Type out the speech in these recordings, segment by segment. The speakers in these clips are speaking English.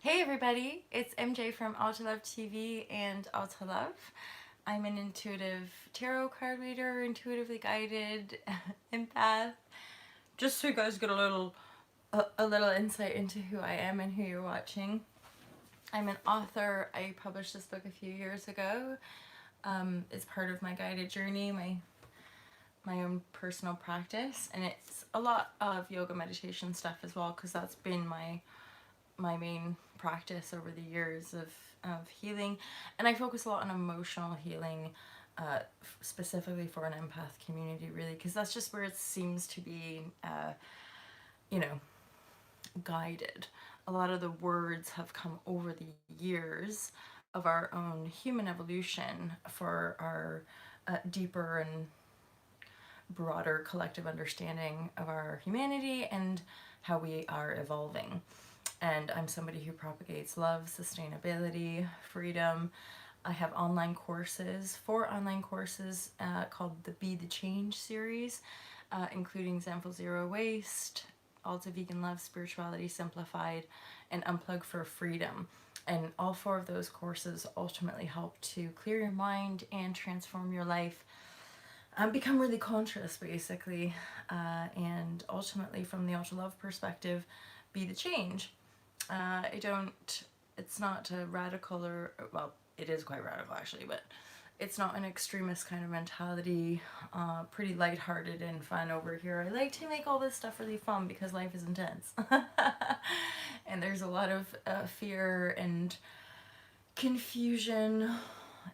Hey everybody, it's MJ from Auto Love TV and Auto Love. I'm an intuitive tarot card reader, intuitively guided empath. Just so you guys get a little insight into who I am and who you're watching. I'm an author. I published this book a few years ago. It's part of my guided journey, my own personal practice, and it's a lot of yoga meditation stuff as well because that's been my main practice over the years of healing, and I focus a lot on emotional healing, specifically for an empath community, really, because that's just where it seems to be, you know, guided. A lot of the words have come over the years of our own human evolution for our deeper and broader collective understanding of our humanity and how we are evolving. And I'm somebody who propagates love, sustainability, freedom. I have online courses, 4 online courses called the Be the Change series, including Zenful Zero Waste, Alta Vegan Love, Spirituality Simplified, and Unplug for Freedom. And all 4 of those courses ultimately help to clear your mind and transform your life. Become really conscious, basically, and ultimately, from the Ultra Love perspective, be the change. It's not a radical well, it is quite radical actually, but it's not an extremist kind of mentality. Pretty lighthearted and fun over here. I like to make all this stuff really fun because life is intense. And there's a lot of fear and confusion,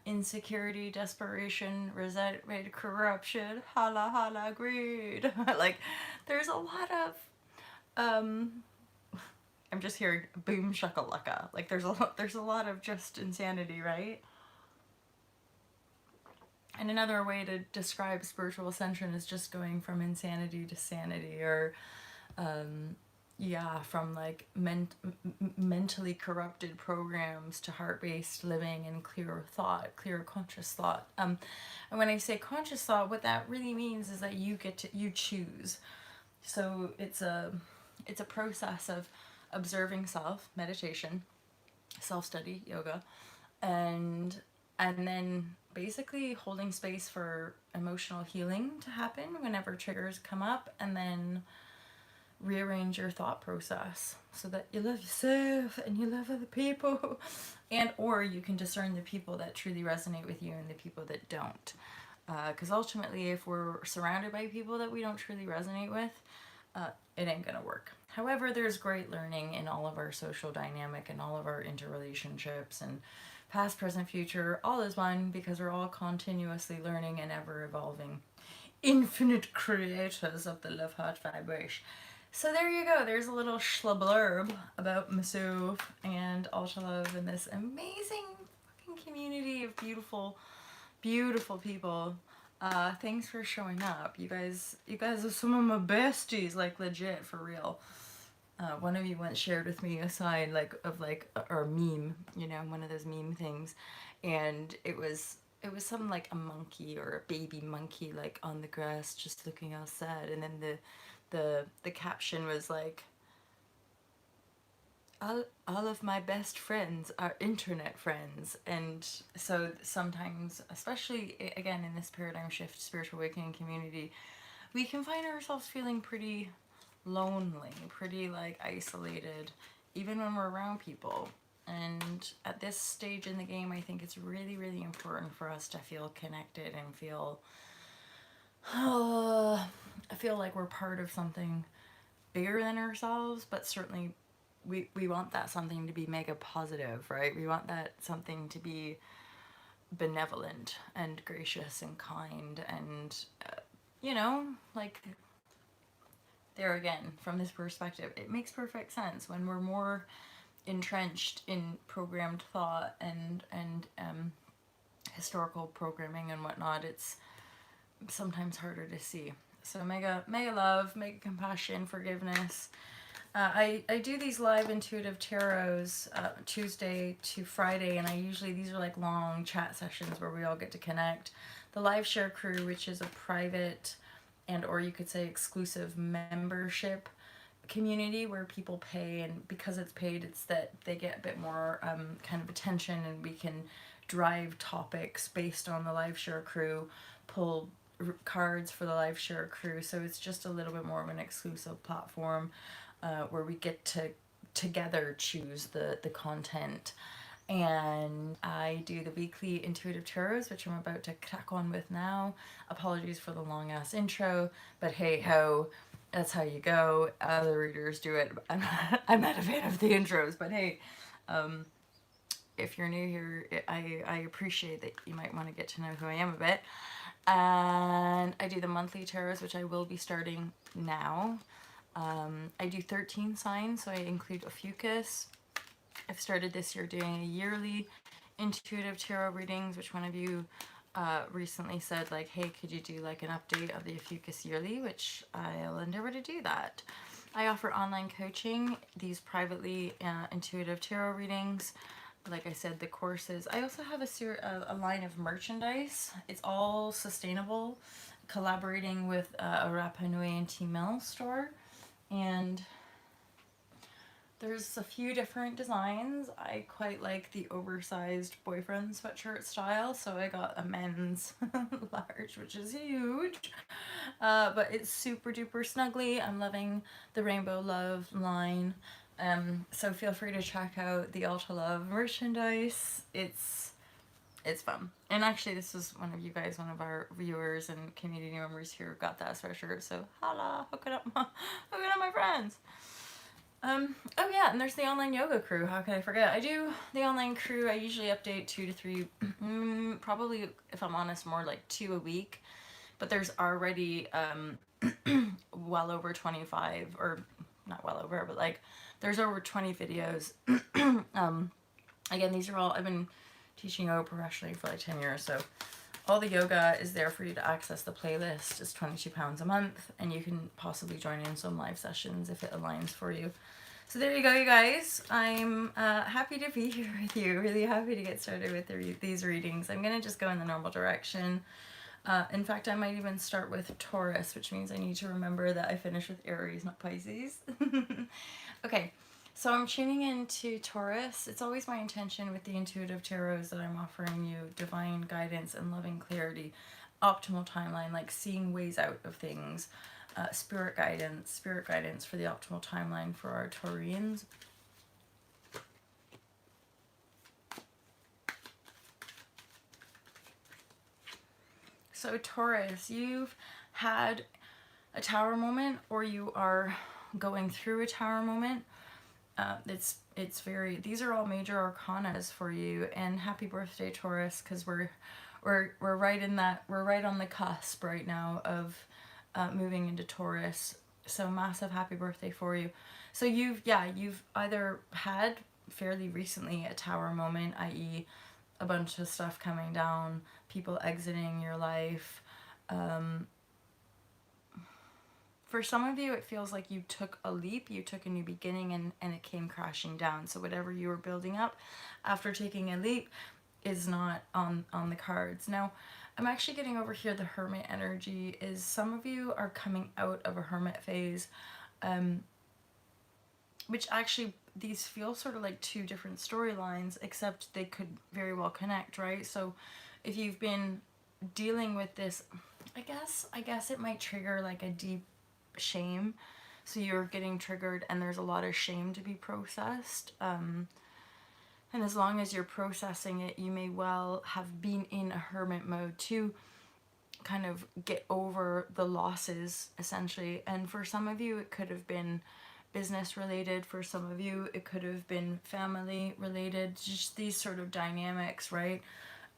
insecurity, desperation, resentment, corruption, holla holla, greed. Like, there's a lot of I'm just hearing boom shakalaka. Like, there's a lot of just insanity, right? And another way to describe spiritual ascension is just going from insanity to sanity, or from like mentally corrupted programs to heart-based living and clear thought, clear conscious thought. And when I say conscious thought, what that really means is that you choose. So it's a process of observing self, meditation, self-study, yoga, and then basically holding space for emotional healing to happen whenever triggers come up, and then rearrange your thought process so that you love yourself and you love other people, and or you can discern the people that truly resonate with you and the people that don't, because ultimately, if we're surrounded by people that we don't truly resonate with, it ain't gonna work. However, there's great learning in all of our social dynamic and all of our interrelationships, and past, present, future, all is one, because we're all continuously learning and ever evolving infinite creators of the love heart vibration. So there you go. There's a little blurb about myself and Ultra Love and this amazing fucking community of beautiful, beautiful people. Thanks for showing up. You guys are some of my besties, like, legit, for real. One of you once shared with me a sign or a meme, one of those meme things, and it was something like a monkey or a baby monkey, like, on the grass just looking all sad, and then the caption was like, all of my best friends are internet friends. And so sometimes, especially again in this paradigm shift spiritual awakening community, we can find ourselves feeling pretty lonely, pretty like isolated, even when we're around people. And at this stage in the game, I think it's really, really important for us to feel connected and feel I feel like we're part of something bigger than ourselves, but certainly we want that something to be mega positive, right? We want that something to be benevolent and gracious and kind, and like, there again, from this perspective, it makes perfect sense. When we're more entrenched in programmed thought and historical programming and whatnot, it's sometimes harder to see. So mega love, mega compassion, forgiveness. I do these live intuitive tarots Tuesday to Friday, and these are like long chat sessions where we all get to connect. The Live Share Crew, which is a private and or you could say exclusive membership community where people pay, and because it's paid, it's that they get a bit more kind of attention, and we can drive topics based on the live share crew, pull cards for the live share crew. So it's just a little bit more of an exclusive platform where we get to together choose the content. And I do the weekly intuitive tarots, which I'm about to crack on with now. Apologies for the long ass intro, but hey ho, that's how you go. Other readers do it. I'm not a fan of the intros, but hey, if you're new here, I appreciate that you might want to get to know who I am a bit. And I do the monthly tarots, which I will be starting now. I do 13 signs, so I include Ophiuchus. I've started this year doing a yearly intuitive tarot readings, which one of you recently said, like, hey, could you do like an update of the Ophiuchus yearly, which I'll endeavor to do that. I offer online coaching, these privately intuitive tarot readings. Like I said, the courses. I also have a line of merchandise. It's all sustainable, collaborating with a Rapa Nui and Tea Mill store. And there's a few different designs. I quite like the oversized boyfriend sweatshirt style, so I got a men's large, which is huge. But it's super duper snuggly. I'm loving the Rainbow Love line. So feel free to check out the Alta Love merchandise. It's fun. And actually, this was one of you guys, one of our viewers and community members here, got that sweatshirt. So holla, hook it up, my friends. Oh yeah, and there's the online yoga crew. How could I forget? I do the online crew. I usually update 2 to 3, probably, if I'm honest, more like 2 a week. But there's already well over 25, or not well over, but like there's over 20 videos. Again, these are all, I've been teaching yoga professionally for like 10 years, so all the yoga is there for you to access. The playlist is £22 a month, and you can possibly join in some live sessions if it aligns for you. So there you go, you guys. I'm happy to be here with you. Really happy to get started with these readings. I'm going to just go in the normal direction. In fact, I might even start with Taurus, which means I need to remember that I finish with Aries, not Pisces. Okay. So I'm tuning into Taurus. It's always my intention with the intuitive tarots that I'm offering you divine guidance and loving clarity, optimal timeline, like seeing ways out of things, spirit guidance for the optimal timeline for our Taurians. So Taurus, you've had a tower moment, or you are going through a tower moment. It's very, these are all major arcanas for you, and happy birthday, Taurus, because we're right in that, we're right on the cusp right now of moving into Taurus. So massive happy birthday for you. So you've either had fairly recently a tower moment, i.e. a bunch of stuff coming down, people exiting your life. For some of you, it feels like you took a leap, you took a new beginning, and it came crashing down. So whatever you were building up after taking a leap is not on the cards. Now, I'm actually getting over here the hermit energy is some of you are coming out of a hermit phase, which actually, these feel sort of like 2 different storylines, except they could very well connect, right? So if you've been dealing with this, I guess it might trigger like a deep shame. So you're getting triggered and there's a lot of shame to be processed. And as long as you're processing it, you may well have been in a hermit mode to kind of get over the losses, essentially. And for some of you, it could have been business related. For some of you, it could have been family related. Just these sort of dynamics, right?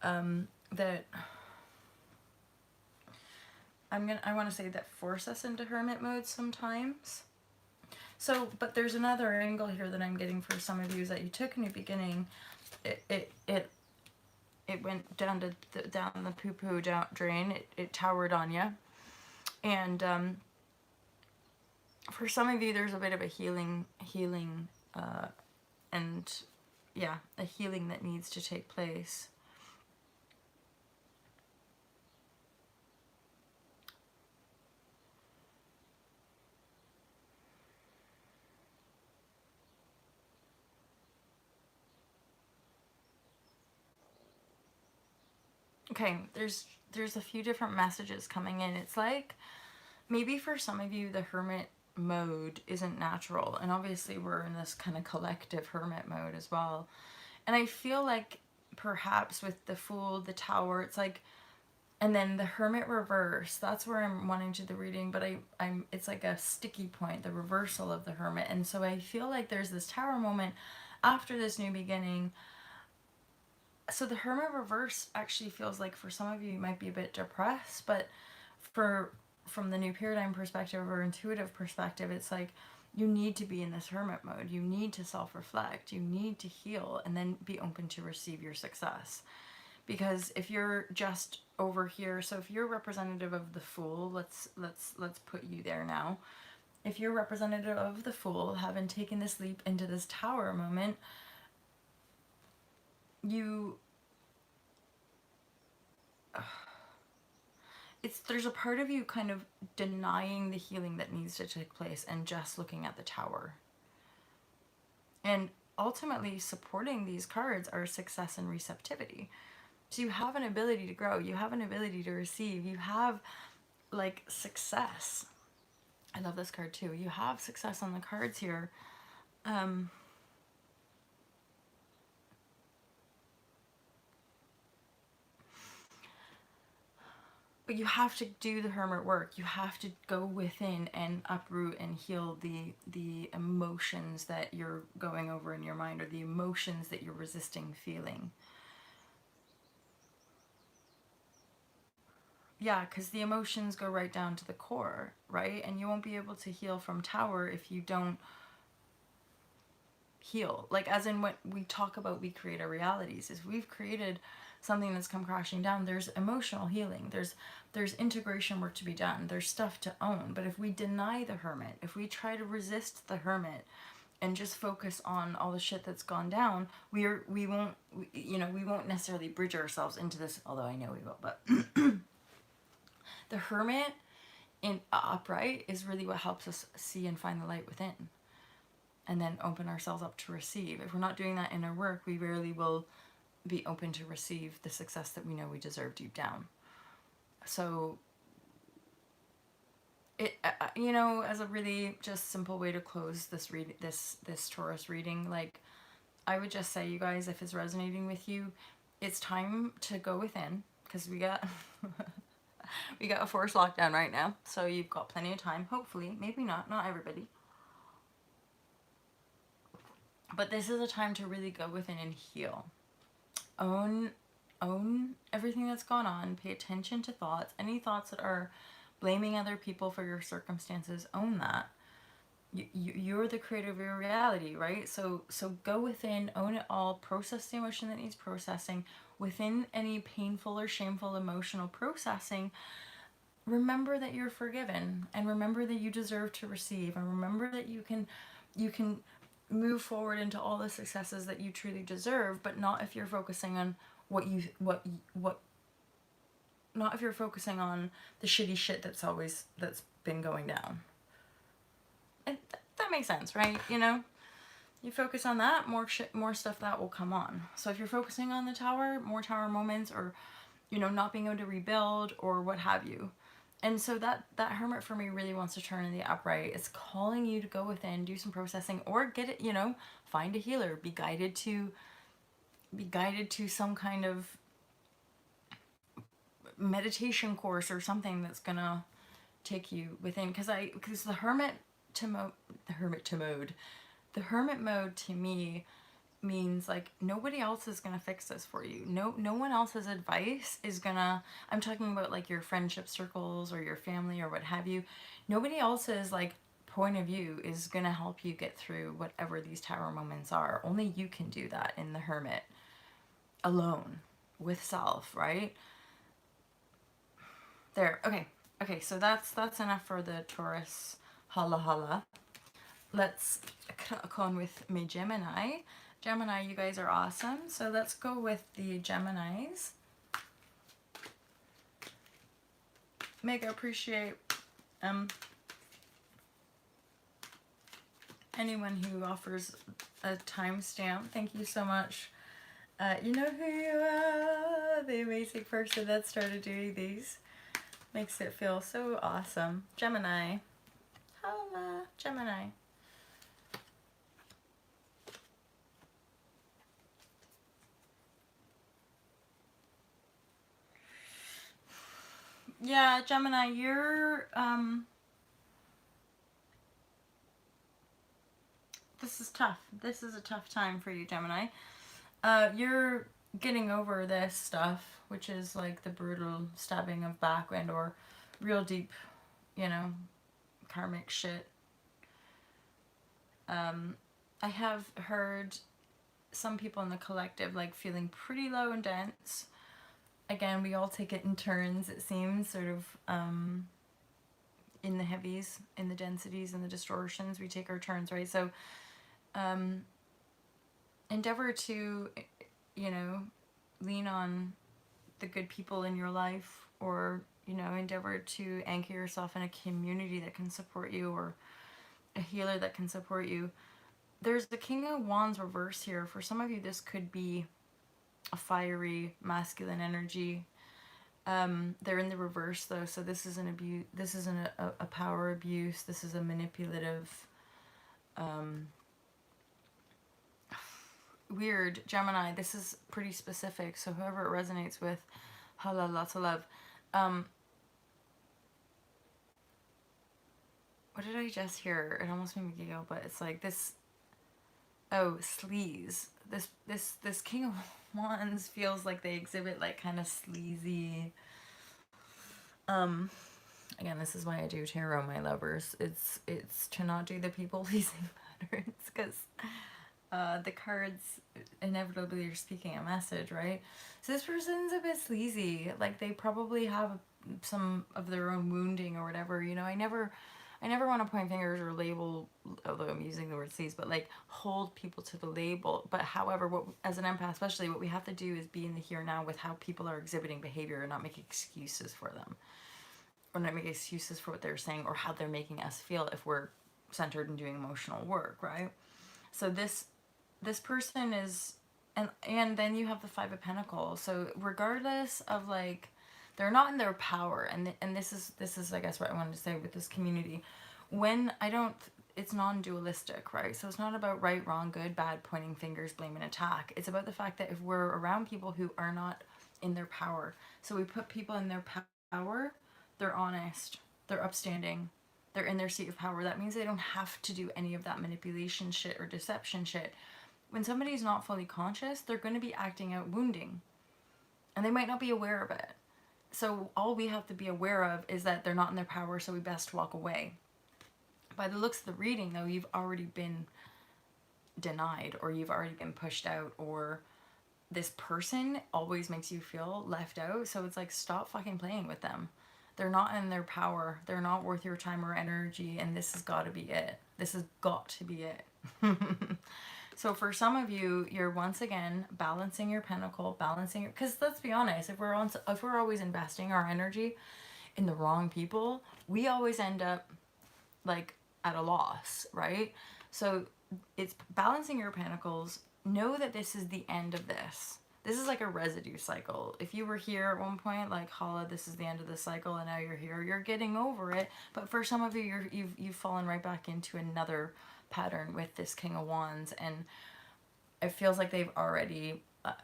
That I want to say that force us into hermit mode sometimes. So, but there's another angle here that I'm getting for some of you, is that you took a new beginning. It went down the poo-poo drain. It towered on you. And for some of you, there's a bit of a healing, and yeah, a healing that needs to take place. Okay, there's a few different messages coming in. It's like maybe for some of you the hermit mode isn't natural, and obviously we're in this kind of collective hermit mode as well. And I feel like perhaps with the Fool, the Tower, it's like, and then the Hermit reverse, that's where I'm wanting to do the reading, but I'm it's like a sticky point, the reversal of the Hermit. And so I feel like there's this Tower moment after this new beginning. So the Hermit reverse actually feels like for some of you might be a bit depressed, but for from the new paradigm perspective or intuitive perspective, it's like you need to be in this hermit mode. You need to self-reflect. You need to heal and then be open to receive your success. Because if you're just over here, so if you're representative of the Fool, let's put you there now. If you're representative of the Fool, having taken this leap into this Tower moment, you there's a part of you kind of denying the healing that needs to take place and just looking at the Tower. And ultimately supporting these cards are success and receptivity. So you have an ability to grow, you have an ability to receive, you have like success. I love this card too. You have success on the cards here. But you have to do the hermit work. You have to go within and uproot and heal the emotions that you're going over in your mind, or the emotions that you're resisting feeling. Yeah, because the emotions go right down to the core, right? And you won't be able to heal from Tower if you don't heal. Like, as in what we talk about, we create our realities. Is we've created something that's come crashing down. There's emotional healing. There's integration work to be done. There's stuff to own. But if we deny the hermit, if we try to resist the hermit and just focus on all the shit that's gone down, we won't we won't necessarily bridge ourselves into this, although I know we will. But the hermit in upright is really what helps us see and find the light within, and then open ourselves up to receive. If we're not doing that inner work, we rarely will be open to receive the success that we know we deserve deep down. So it as a really just simple way to close this Taurus reading, like, I would just say, you guys, if it's resonating with you, it's time to go within, because we got we got a forced lockdown right now, so you've got plenty of time, hopefully. Maybe not everybody, but this is a time to really go within and heal. Own everything that's gone on. Pay attention to thoughts. Any thoughts that are blaming other people for your circumstances, own that. You're the creator of your reality, right? So go within, own it all, process the emotion that needs processing. Within any painful or shameful emotional processing, remember that you're forgiven, and remember that you deserve to receive, and remember that you can move forward into all the successes that you truly deserve, but not if you're focusing on not if you're focusing on the shitty shit that's been going down. And that makes sense, right? You focus on that, more stuff that will come on. So if you're focusing on the Tower, more Tower moments, or not being able to rebuild, or what have you. And so that hermit for me really wants to turn in the upright. It's calling you to go within, do some processing, or get it, find a healer, be guided to some kind of meditation course or something that's gonna take you within. Because the hermit mode to me means, like, nobody else is gonna fix this for you. No one else's advice is gonna, I'm talking about like your friendship circles or your family or what have you. Nobody else's like point of view is gonna help you get through whatever these Tower moments are. Only you can do that in the hermit, alone, with self, right? There. Okay, so that's enough for the Taurus holla. Let's crack on with my Gemini. Gemini, you guys are awesome. So let's go with the Geminis. Mega appreciate anyone who offers a timestamp. Thank you so much. You know who you are, the amazing person that started doing these. Makes it feel so awesome. Gemini. Holla, Gemini. Yeah, Gemini, you're, this is tough. This is a tough time for you, Gemini. You're getting over this stuff, which is like the brutal stabbing of back and or real deep, you know, karmic shit. I have heard some people in the collective like feeling pretty low and dense. Again, we all take it in turns, it seems, sort of in the heavies, in the densities, and the distortions. We take our turns, right? So endeavor to, you know, lean on the good people in your life, or, you know, endeavor to anchor yourself in a community that can support you, or a healer that can support you. There's the King of Wands reverse here. For some of you, this could be a fiery masculine energy. They're in the reverse though, so this is an abuse. This isn't a power abuse. This is a manipulative. Weird, Gemini. This is pretty specific, so whoever it resonates with, hala, lots of love. What did I just hear? It almost made me giggle, but it's like this. Oh, sleaze. This King of Wands feels like they exhibit like kind of sleazy. Again, this is why I do tarot, my lovers. It's to not do the people pleasing patterns, because the cards inevitably are speaking a message, right? So this person's a bit sleazy. Like they probably have some of their own wounding or whatever. You know, I never want to point fingers or label, although I'm using the word sleaze, but like hold people to the label. But however, what as an empath, especially, what we have to do is be in the here and now with how people are exhibiting behavior and not make excuses for them, or not make excuses for what they're saying or how they're making us feel if we're centered in doing emotional work, right? So this person is, and then you have the Five of Pentacles. So regardless of like, they're not in their power, and this is I guess what I wanted to say with this community. When I don't, it's non-dualistic, right? So it's not about right, wrong, good, bad, pointing fingers, blame, and attack. It's about the fact that if we're around people who are not in their power, so we put people in their power, they're honest, they're upstanding, they're in their seat of power. That means they don't have to do any of that manipulation shit or deception shit. When somebody's not fully conscious, they're going to be acting out wounding, and they might not be aware of it. So all we have to be aware of is that they're not in their power, so we best walk away. By the looks of the reading, though, you've already been denied, or you've already been pushed out, or this person always makes you feel left out. So it's like, stop fucking playing with them. They're not in their power. They're not worth your time or energy, and this has got to be it. This has got to be it. So for some of you, you're once again balancing your pentacle, balancing your, because let's be honest, if we're always investing our energy in the wrong people, we always end up like at a loss, right? So it's balancing your pentacles. Know that this is the end of this. This is like a residue cycle. If you were here at one point, like, holla, this is the end of the cycle, and now you're here, you're getting over it. But for some of you, you've fallen right back into another pattern with this King of Wands, and it feels like they've already,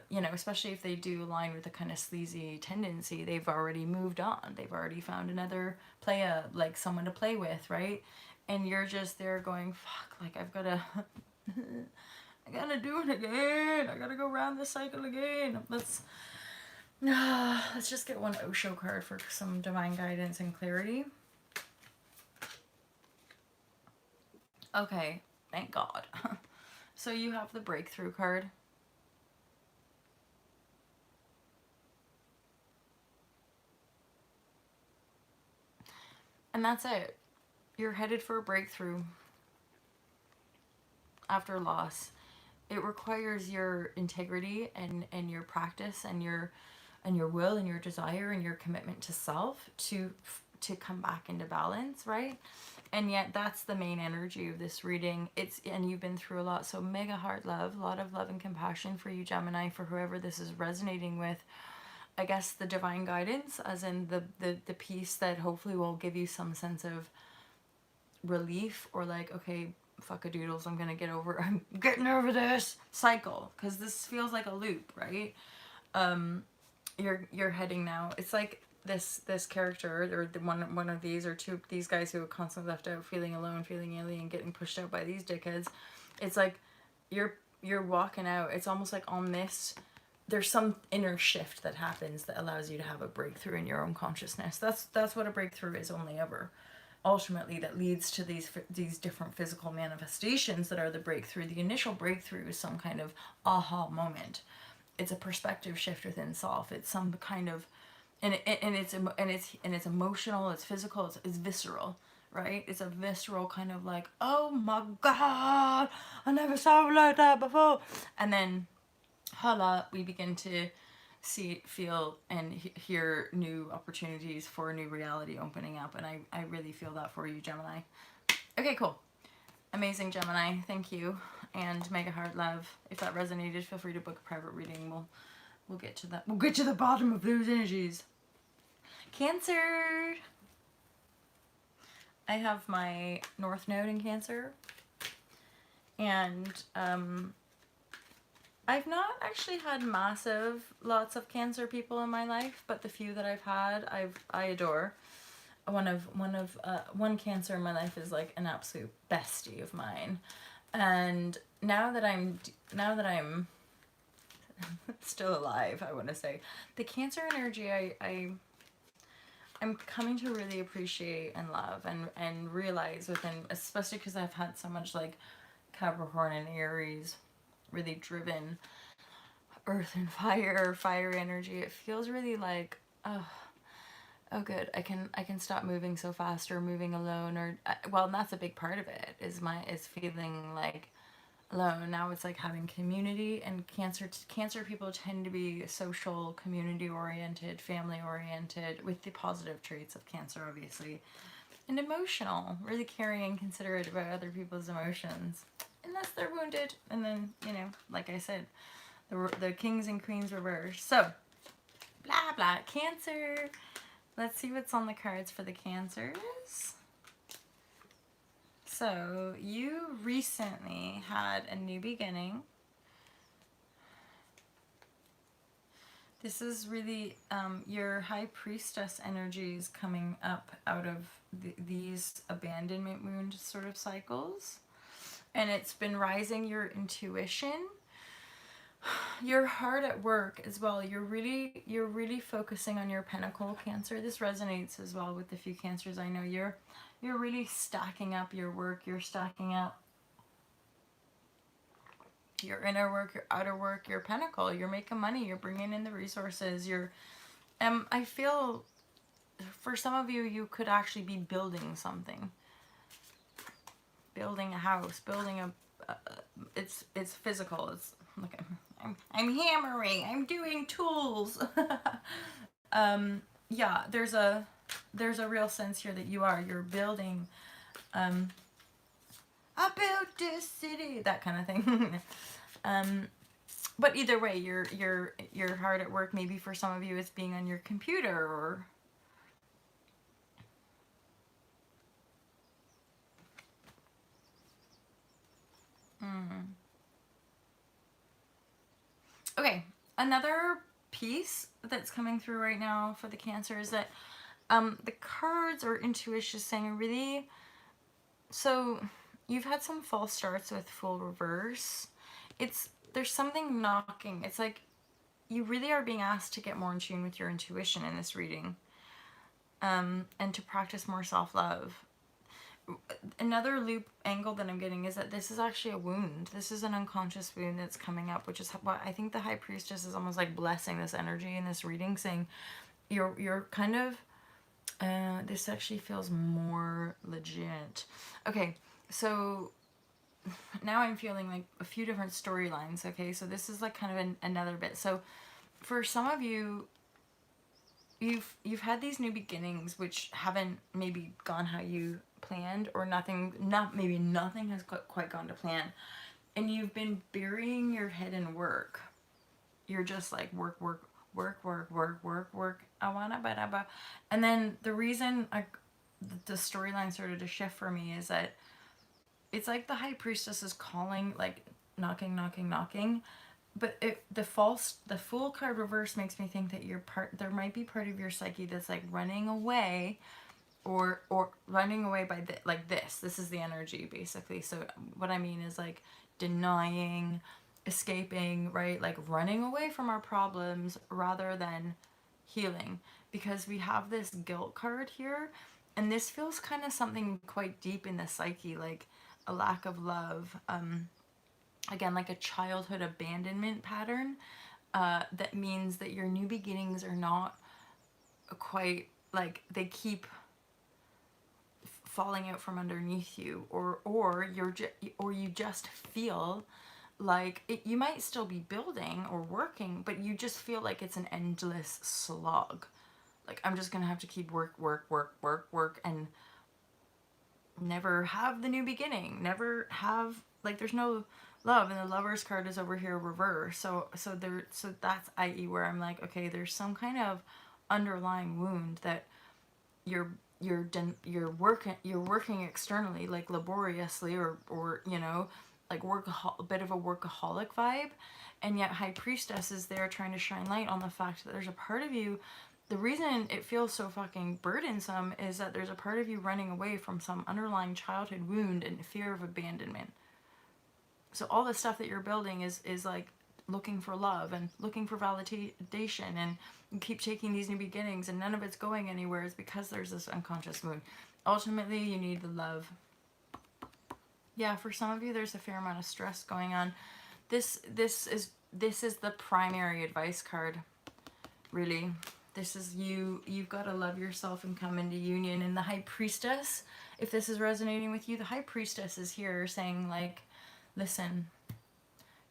you know, especially if they do align with a kind of sleazy tendency, they've already moved on. They've already found another playa, like someone to play with, right? And you're just there going, fuck, like I've got to, I gotta do it again. I gotta go around the cycle again. Let's just get one Osho card for some divine guidance and clarity. Okay, thank God. So you have the breakthrough card. And that's it. You're headed for a breakthrough after loss. It requires your integrity and your practice and your will and your desire and your commitment to self to to come back into balance, right? And yet that's the main energy of this reading. And you've been through a lot, so mega heart love, a lot of love and compassion for you, Gemini, for whoever this is resonating with. I guess the divine guidance, as in the piece that hopefully will give you some sense of relief, or like, okay, fuck a doodles, I'm getting over this cycle, because this feels like a loop, right? You're heading now. It's like this character, or one of these, or two these guys who are constantly left out, feeling alone, feeling alien, getting pushed out by these dickheads. It's like you're walking out. It's almost like on this, there's some inner shift that happens that allows you to have a breakthrough in your own consciousness. That's what a breakthrough is, only ever. Ultimately, that leads to these different physical manifestations that are the breakthrough. The initial breakthrough is some kind of aha moment. It's a perspective shift within self. It's some kind of, and it's emotional. It's physical. It's visceral, right? It's a visceral kind of like, oh my god, I never saw it like that before. And then, holla, we begin to see, feel, and hear new opportunities for a new reality opening up. And I really feel that for you, Gemini. Okay, cool. Amazing, Gemini. Thank you. And mega heart love. If that resonated, feel free to book a private reading. We'll get to that. We'll get to the bottom of those energies. Cancer. I have my North Node in Cancer. And I've not actually had lots of Cancer people in my life, but the few that I've had, I adore. One Cancer in my life is like an absolute bestie of mine, and now that I'm still alive, I want to say, the Cancer energy, I'm coming to really appreciate and love and realize within, especially because I've had so much like Capricorn and Aries, really driven earth and fire energy. It feels really like, oh good, I can stop moving so fast, or moving alone, or well, and that's a big part of it, is feeling like alone. Now it's like having community, and cancer people tend to be social, community oriented, family oriented, with the positive traits of Cancer, obviously, and emotional, really caring and considerate about other people's emotions, unless they're wounded. And then, like I said, the kings and queens reverse. So blah blah. Cancer. Let's see what's on the cards for the Cancers. So, you recently had a new beginning. This is really your High Priestess energies coming up out of these abandonment wound sort of cycles. And it's been rising your intuition, your heart at work as well. You're really focusing on your Pentacle, Cancer. This resonates as well with the few Cancers I know. You're really stacking up your work. You're stacking up your inner work, your outer work, your Pentacle. You're making money. You're bringing in the resources. I feel for some of you, you could actually be building something, building a house, building it's physical. It's okay. I'm hammering. I'm doing tools. Yeah, there's a real sense here that you're building. I built this city, that kind of thing. But either way, you're hard at work. Maybe for some of you, it's being on your computer, or okay, another piece that's coming through right now for the Cancer is that the cards or intuition is saying really, so you've had some false starts with Fool reverse. There's something knocking. It's like you really are being asked to get more in tune with your intuition in this reading, and to practice more self-love. Another loop angle that I'm getting is that this is actually a wound. This is an unconscious wound that's coming up, which is what I think the High Priestess is almost like blessing this energy in this reading, saying you're kind of this actually feels more legit. Okay, so now I'm feeling like a few different storylines. Okay, so this is like kind of another bit. So for some of you, you've had these new beginnings which haven't maybe gone how you planned, or nothing has quite gone to plan, and you've been burying your head in work. You're just like work, work, work, work, work, work, work. I wanna, but, and then the reason the storyline started to shift for me is that it's like the high priestess is calling, like knocking, knocking, knocking. But the fool card reverse makes me think that there might be part of your psyche that's like running away, or running away by like this is the energy basically. So what I mean is like denying, escaping, right? Like running away from our problems rather than healing, because we have this guilt card here, and this feels kind of something quite deep in the psyche, like a lack of love, again, like a childhood abandonment pattern, that means that your new beginnings are not quite, like they keep falling out from underneath you, or you just feel like you might still be building or working, but you just feel like it's an endless slog. Like, I'm just gonna have to keep work, work, work, work, work, and never have the new beginning, never have, like, there's no love, and the Lover's card is over here reverse. So that's, i.e., where I'm like, okay, there's some kind of underlying wound that you're working externally, like laboriously, or like a bit of a workaholic vibe, and yet High Priestess is there trying to shine light on the fact that there's a part of you. The reason it feels so fucking burdensome is that there's a part of you running away from some underlying childhood wound and fear of abandonment. So all the stuff that you're building is like looking for love and looking for validation, and you keep taking these new beginnings and none of it's going anywhere. It's because there's this unconscious wound. Ultimately, you need the love. Yeah, for some of you, there's a fair amount of stress going on. This is the primary advice card, really. This is you've got to love yourself and come into union. And the High Priestess, if this is resonating with you, the High Priestess is here saying, like, listen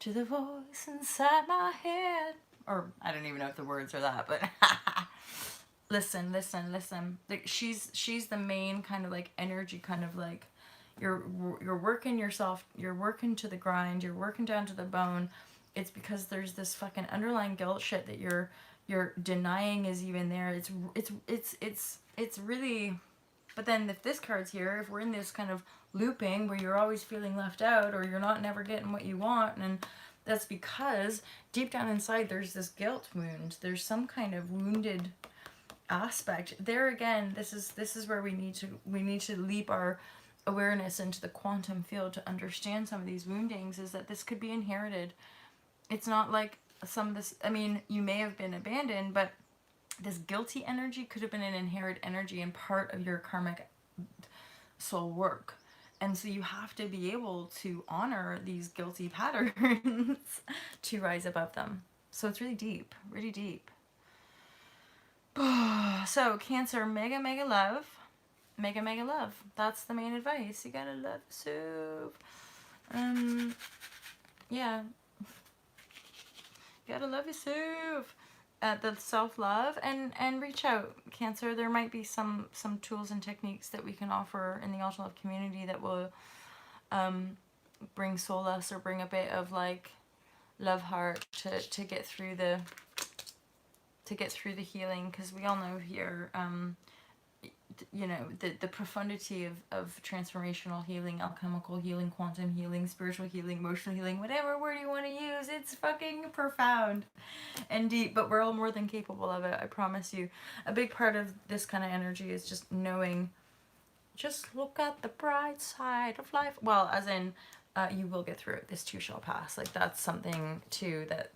to the voice inside my head. Or I don't even know if the words are that, but listen, listen, listen. Like, she's the main kind of like energy, kind of like you're working yourself, you're working to the grind, you're working down to the bone. It's because there's this fucking underlying guilt shit that you're denying is even there. It's really. But then if this card's here, if we're in this kind of looping where you're always feeling left out, or you're not never getting what you want, and that's because deep down inside there's this guilt wound. There's some kind of wounded aspect. There again, this is where we need to leap our awareness into the quantum field to understand some of these woundings, is that this could be inherited. It's not like some of this, I mean, you may have been abandoned, but this guilty energy could have been an inherent energy and part of your karmic soul work. And so you have to be able to honor these guilty patterns to rise above them. So it's really deep, really deep. So Cancer, mega, mega love. Mega, mega love. That's the main advice. You gotta love yourself. Yeah. You gotta love yourself. The self-love, and reach out, Cancer. There might be some tools and techniques that we can offer in the Ultra Love community that will bring solace, or bring a bit of like love heart to get through the healing, because we all know here, the profundity of transformational healing, alchemical healing, quantum healing, spiritual healing, emotional healing, whatever word you want to use. It's fucking profound and deep, but we're all more than capable of it, I promise you. A big part of this kind of energy is just knowing, just look at the bright side of life. Well, as in, you will get through it. This too shall pass. Like, that's something too that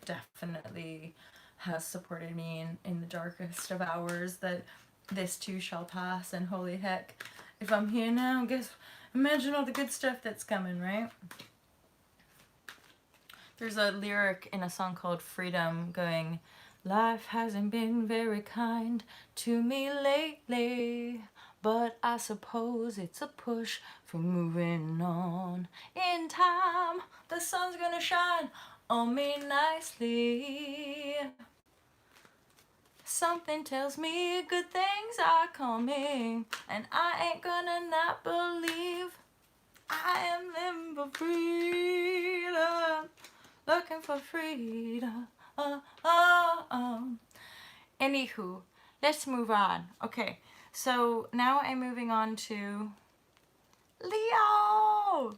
definitely has supported me in the darkest of hours, that this too shall pass. And holy heck, if I'm here now, imagine all the good stuff that's coming, right? There's a lyric in a song called Freedom going, life hasn't been very kind to me lately, but I suppose it's a push for moving on. In time, the sun's gonna shine on me nicely. Something tells me good things are coming, and I ain't gonna not believe. I am living for freedom, looking for freedom. Anywho, let's move on. Okay, so now I'm moving on to Leo.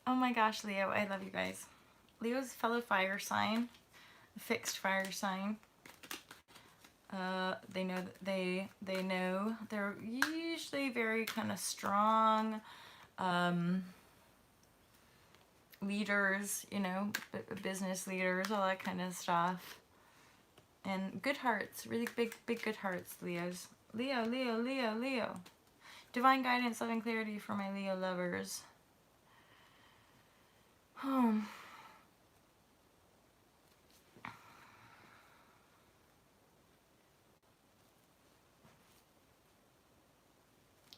Oh my gosh, Leo, I love you guys. Leo's fellow fire sign, fixed fire sign. They know that they know they're usually very kind of strong leaders, you know, business leaders, all that kind of stuff. And good hearts, really big good hearts, Leos. Leo, Leo, Leo, Leo. Divine guidance, love, and clarity for my Leo lovers.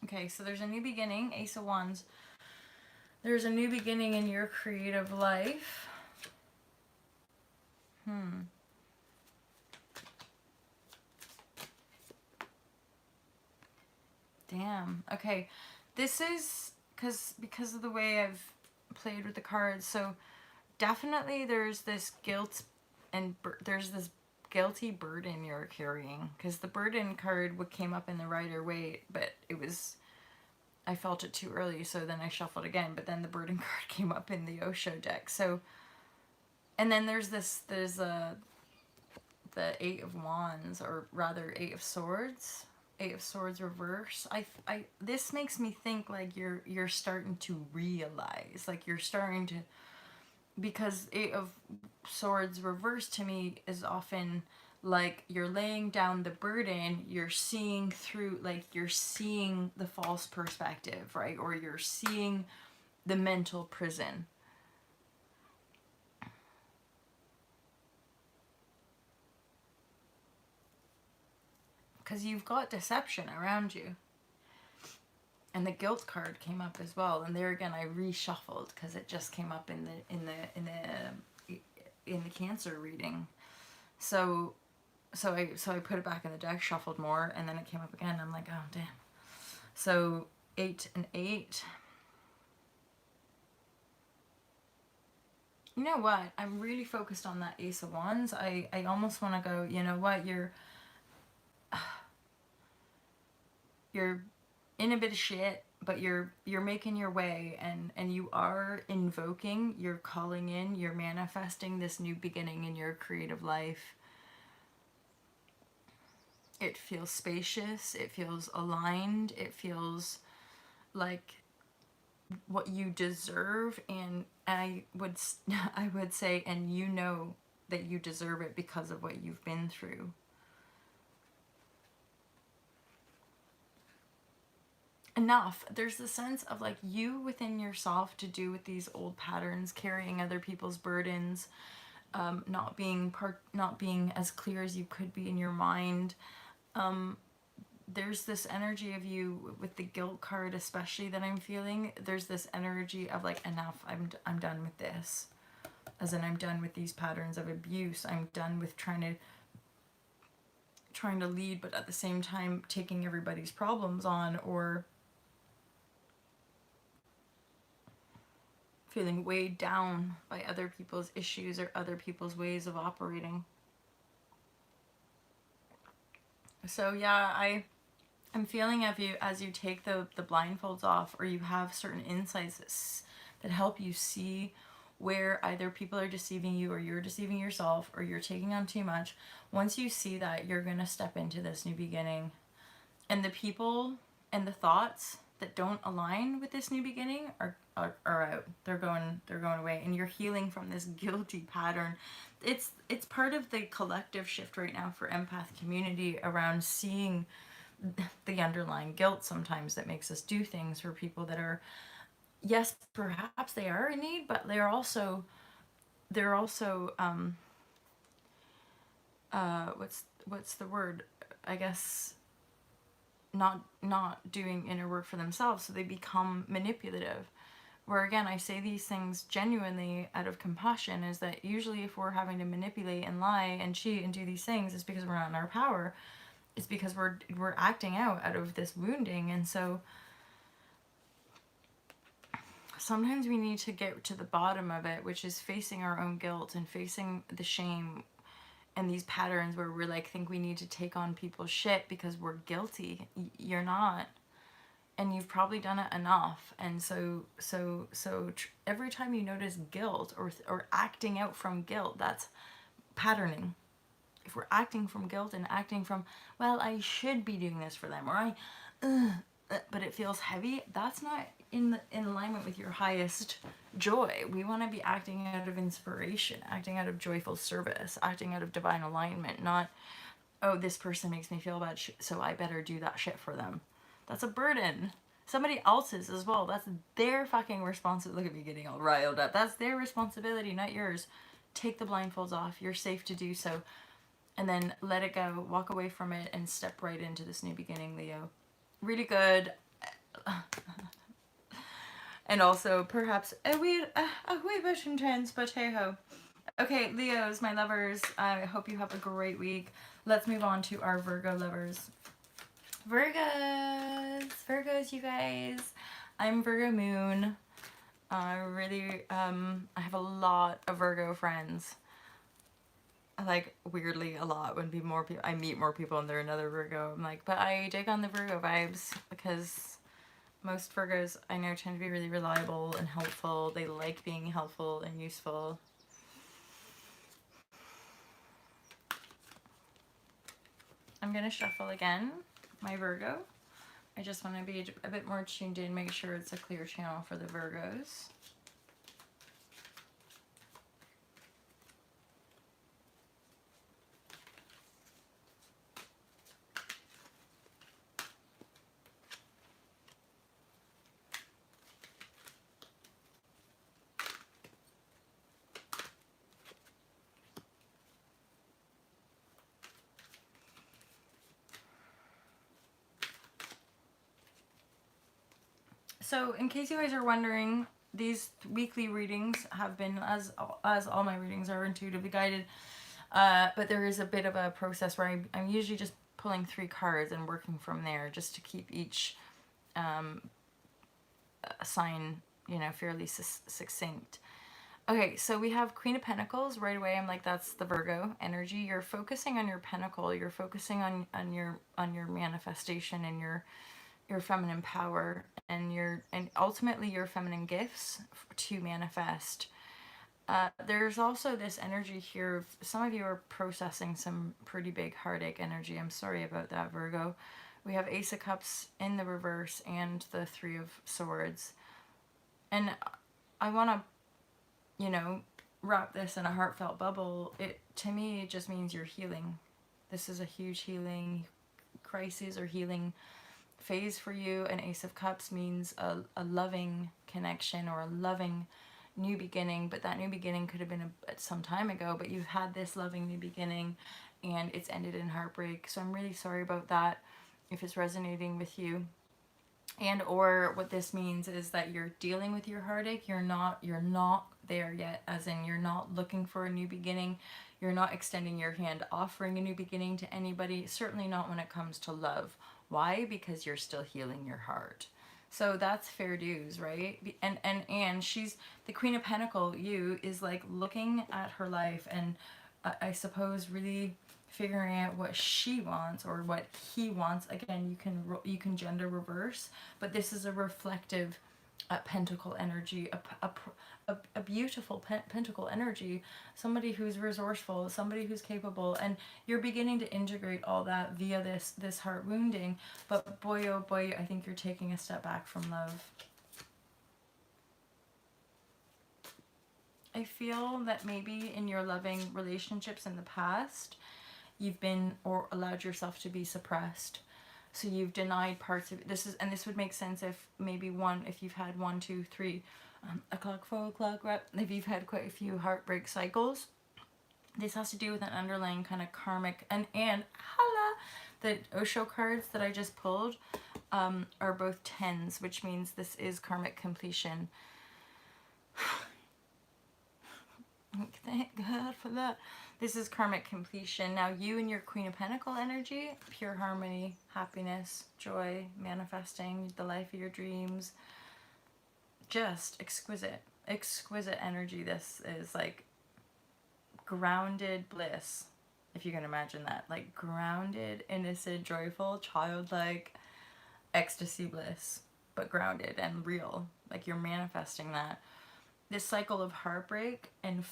Okay, so there's a new beginning, Ace of Wands. There's a new beginning in your creative life. Damn. Okay, this is because of the way I've played with the cards. So definitely there's this guilt and there's this guilty burden you're carrying, because the burden card came up in the Rider-Waite, but it was, I felt it too early, so then I shuffled again, but then the burden card came up in the Osho deck. So, and then there's the Eight of Wands, or rather Eight of Swords. Eight of Swords reverse. This makes me think like you're starting to realize, like you're starting to, because Eight of Swords reverse to me is often like you're laying down the burden, you're seeing through, like you're seeing the false perspective, right? Or you're seeing the mental prison. Because you've got deception around you. And the guilt card came up as well, and there again I reshuffled because it just came up in the Cancer reading. So I put it back in the deck, shuffled more, and then it came up again. I'm like, oh damn. So 8 and 8. You know what? I'm really focused on that Ace of Wands. I almost want to go, you know what? You're in a bit of shit, but you're making your way, and you are invoking, you're calling in, you're manifesting this new beginning in your creative life. It feels spacious, it feels aligned, it feels like what you deserve, and I would say, and you know that you deserve it because of what you've been through. Enough. There's the sense of like you within yourself to do with these old patterns, carrying other people's burdens, not being as clear as you could be in your mind. There's this energy of you with the guilt card, especially, that I'm feeling. There's this energy of like, enough. I'm done with this. As in, I'm done with these patterns of abuse. I'm done with trying to lead, but at the same time taking everybody's problems on, or feeling weighed down by other people's issues or other people's ways of operating. So yeah, I'm feeling of you as you take the blindfolds off, or you have certain insights that help you see where either people are deceiving you, or you're deceiving yourself, or you're taking on too much. Once you see that, you're going to step into this new beginning. And the people and the thoughts that don't align with this new beginning are out. They're going away, and you're healing from this guilty pattern. It's part of the collective shift right now for empath community around seeing the underlying guilt sometimes that makes us do things for people that are, yes, perhaps they are in need, but they're also what's the word, I guess, not doing inner work for themselves, so they become manipulative, where again, I say these things genuinely out of compassion, is that usually if we're having to manipulate and lie and cheat and do these things, it's because we're not in our power. It's because we're acting out of this wounding. And so sometimes we need to get to the bottom of it, which is facing our own guilt and facing the shame and these patterns where we're like, think we need to take on people's shit because we're guilty. You're not. And you've probably done it enough. And every time you notice guilt or acting out from guilt, that's patterning. If we're acting from guilt and acting from, well, I should be doing this for them, or but it feels heavy, that's not in alignment with your highest joy. We want to be acting out of inspiration, acting out of joyful service, acting out of divine alignment, not, oh, this person makes me feel bad, so I better do that shit for them. That's a burden. Somebody else's as well. That's their fucking responsibility. Look at me getting all riled up. That's their responsibility, not yours. Take the blindfolds off. You're safe to do so. And then let it go. Walk away from it and step right into this new beginning, Leo. Really good. And also perhaps a wee bit intense, but hey ho. Okay, Leos, my lovers, I hope you have a great week. Let's move on to our Virgo lovers. Virgos, you guys. I'm Virgo moon. I have a lot of Virgo friends. Like, weirdly, a lot. When I meet more people and they're another Virgo, I'm like, but I dig on the Virgo vibes because most Virgos I know tend to be really reliable and helpful. They like being helpful and useful. I'm gonna shuffle again, my Virgo. I just want to be a bit more tuned in, make sure it's a clear channel for the Virgos. So in case you guys are wondering, these weekly readings have been, as all my readings are, intuitively guided, but there is a bit of a process where I'm usually just pulling 3 cards and working from there, just to keep each sign, fairly succinct. Okay, so we have Queen of Pentacles. Right away, I'm like, that's the Virgo energy. You're focusing on your pentacle. You're focusing on your manifestation and your feminine power and ultimately your feminine gifts to manifest. There's also this energy here. Some of you are processing some pretty big heartache energy. I'm sorry about that, Virgo. We have Ace of Cups in the reverse and the 3 of Swords. And I want to, wrap this in a heartfelt bubble. To me, it just means you're healing. This is a huge healing crisis or healing phase for you. An Ace of Cups means a loving connection or a loving new beginning, but that new beginning could have been some time ago, but you've had this loving new beginning and it's ended in heartbreak. So I'm really sorry about that if it's resonating with you. And or what this means is that you're dealing with your heartache. You're not there yet, as in you're not looking for a new beginning. You're not extending your hand, offering a new beginning to anybody, certainly not when it comes to love. Why? Because you're still healing your heart. So that's fair dues, right? And she's the Queen of Pentacles. You is like looking at her life and I suppose really figuring out what she wants or what he wants. Again, you can gender reverse, but this is a reflective pentacle energy, a beautiful pentacle energy, somebody who's resourceful, somebody who's capable, and you're beginning to integrate all that via this heart wounding. But boy, oh boy, I think you're taking a step back from love. I feel that maybe in your loving relationships in the past, you've been or allowed yourself to be suppressed. So you've denied parts of this and this would make sense if maybe if you've had 1, 2, 3 o'clock, 4 o'clock, if you've had quite a few heartbreak cycles. This has to do with an underlying kind of karmic and holla, the Osho cards that I just pulled are both 10s, which means this is karmic completion. Thank God for that. This is karmic completion. Now you and your Queen of Pentacle energy, pure harmony, happiness, joy, manifesting the life of your dreams. Just exquisite, exquisite energy. This is like grounded bliss, if you can imagine that. Like grounded, innocent, joyful, childlike ecstasy bliss, but grounded and real. Like you're manifesting that. This cycle of heartbreak and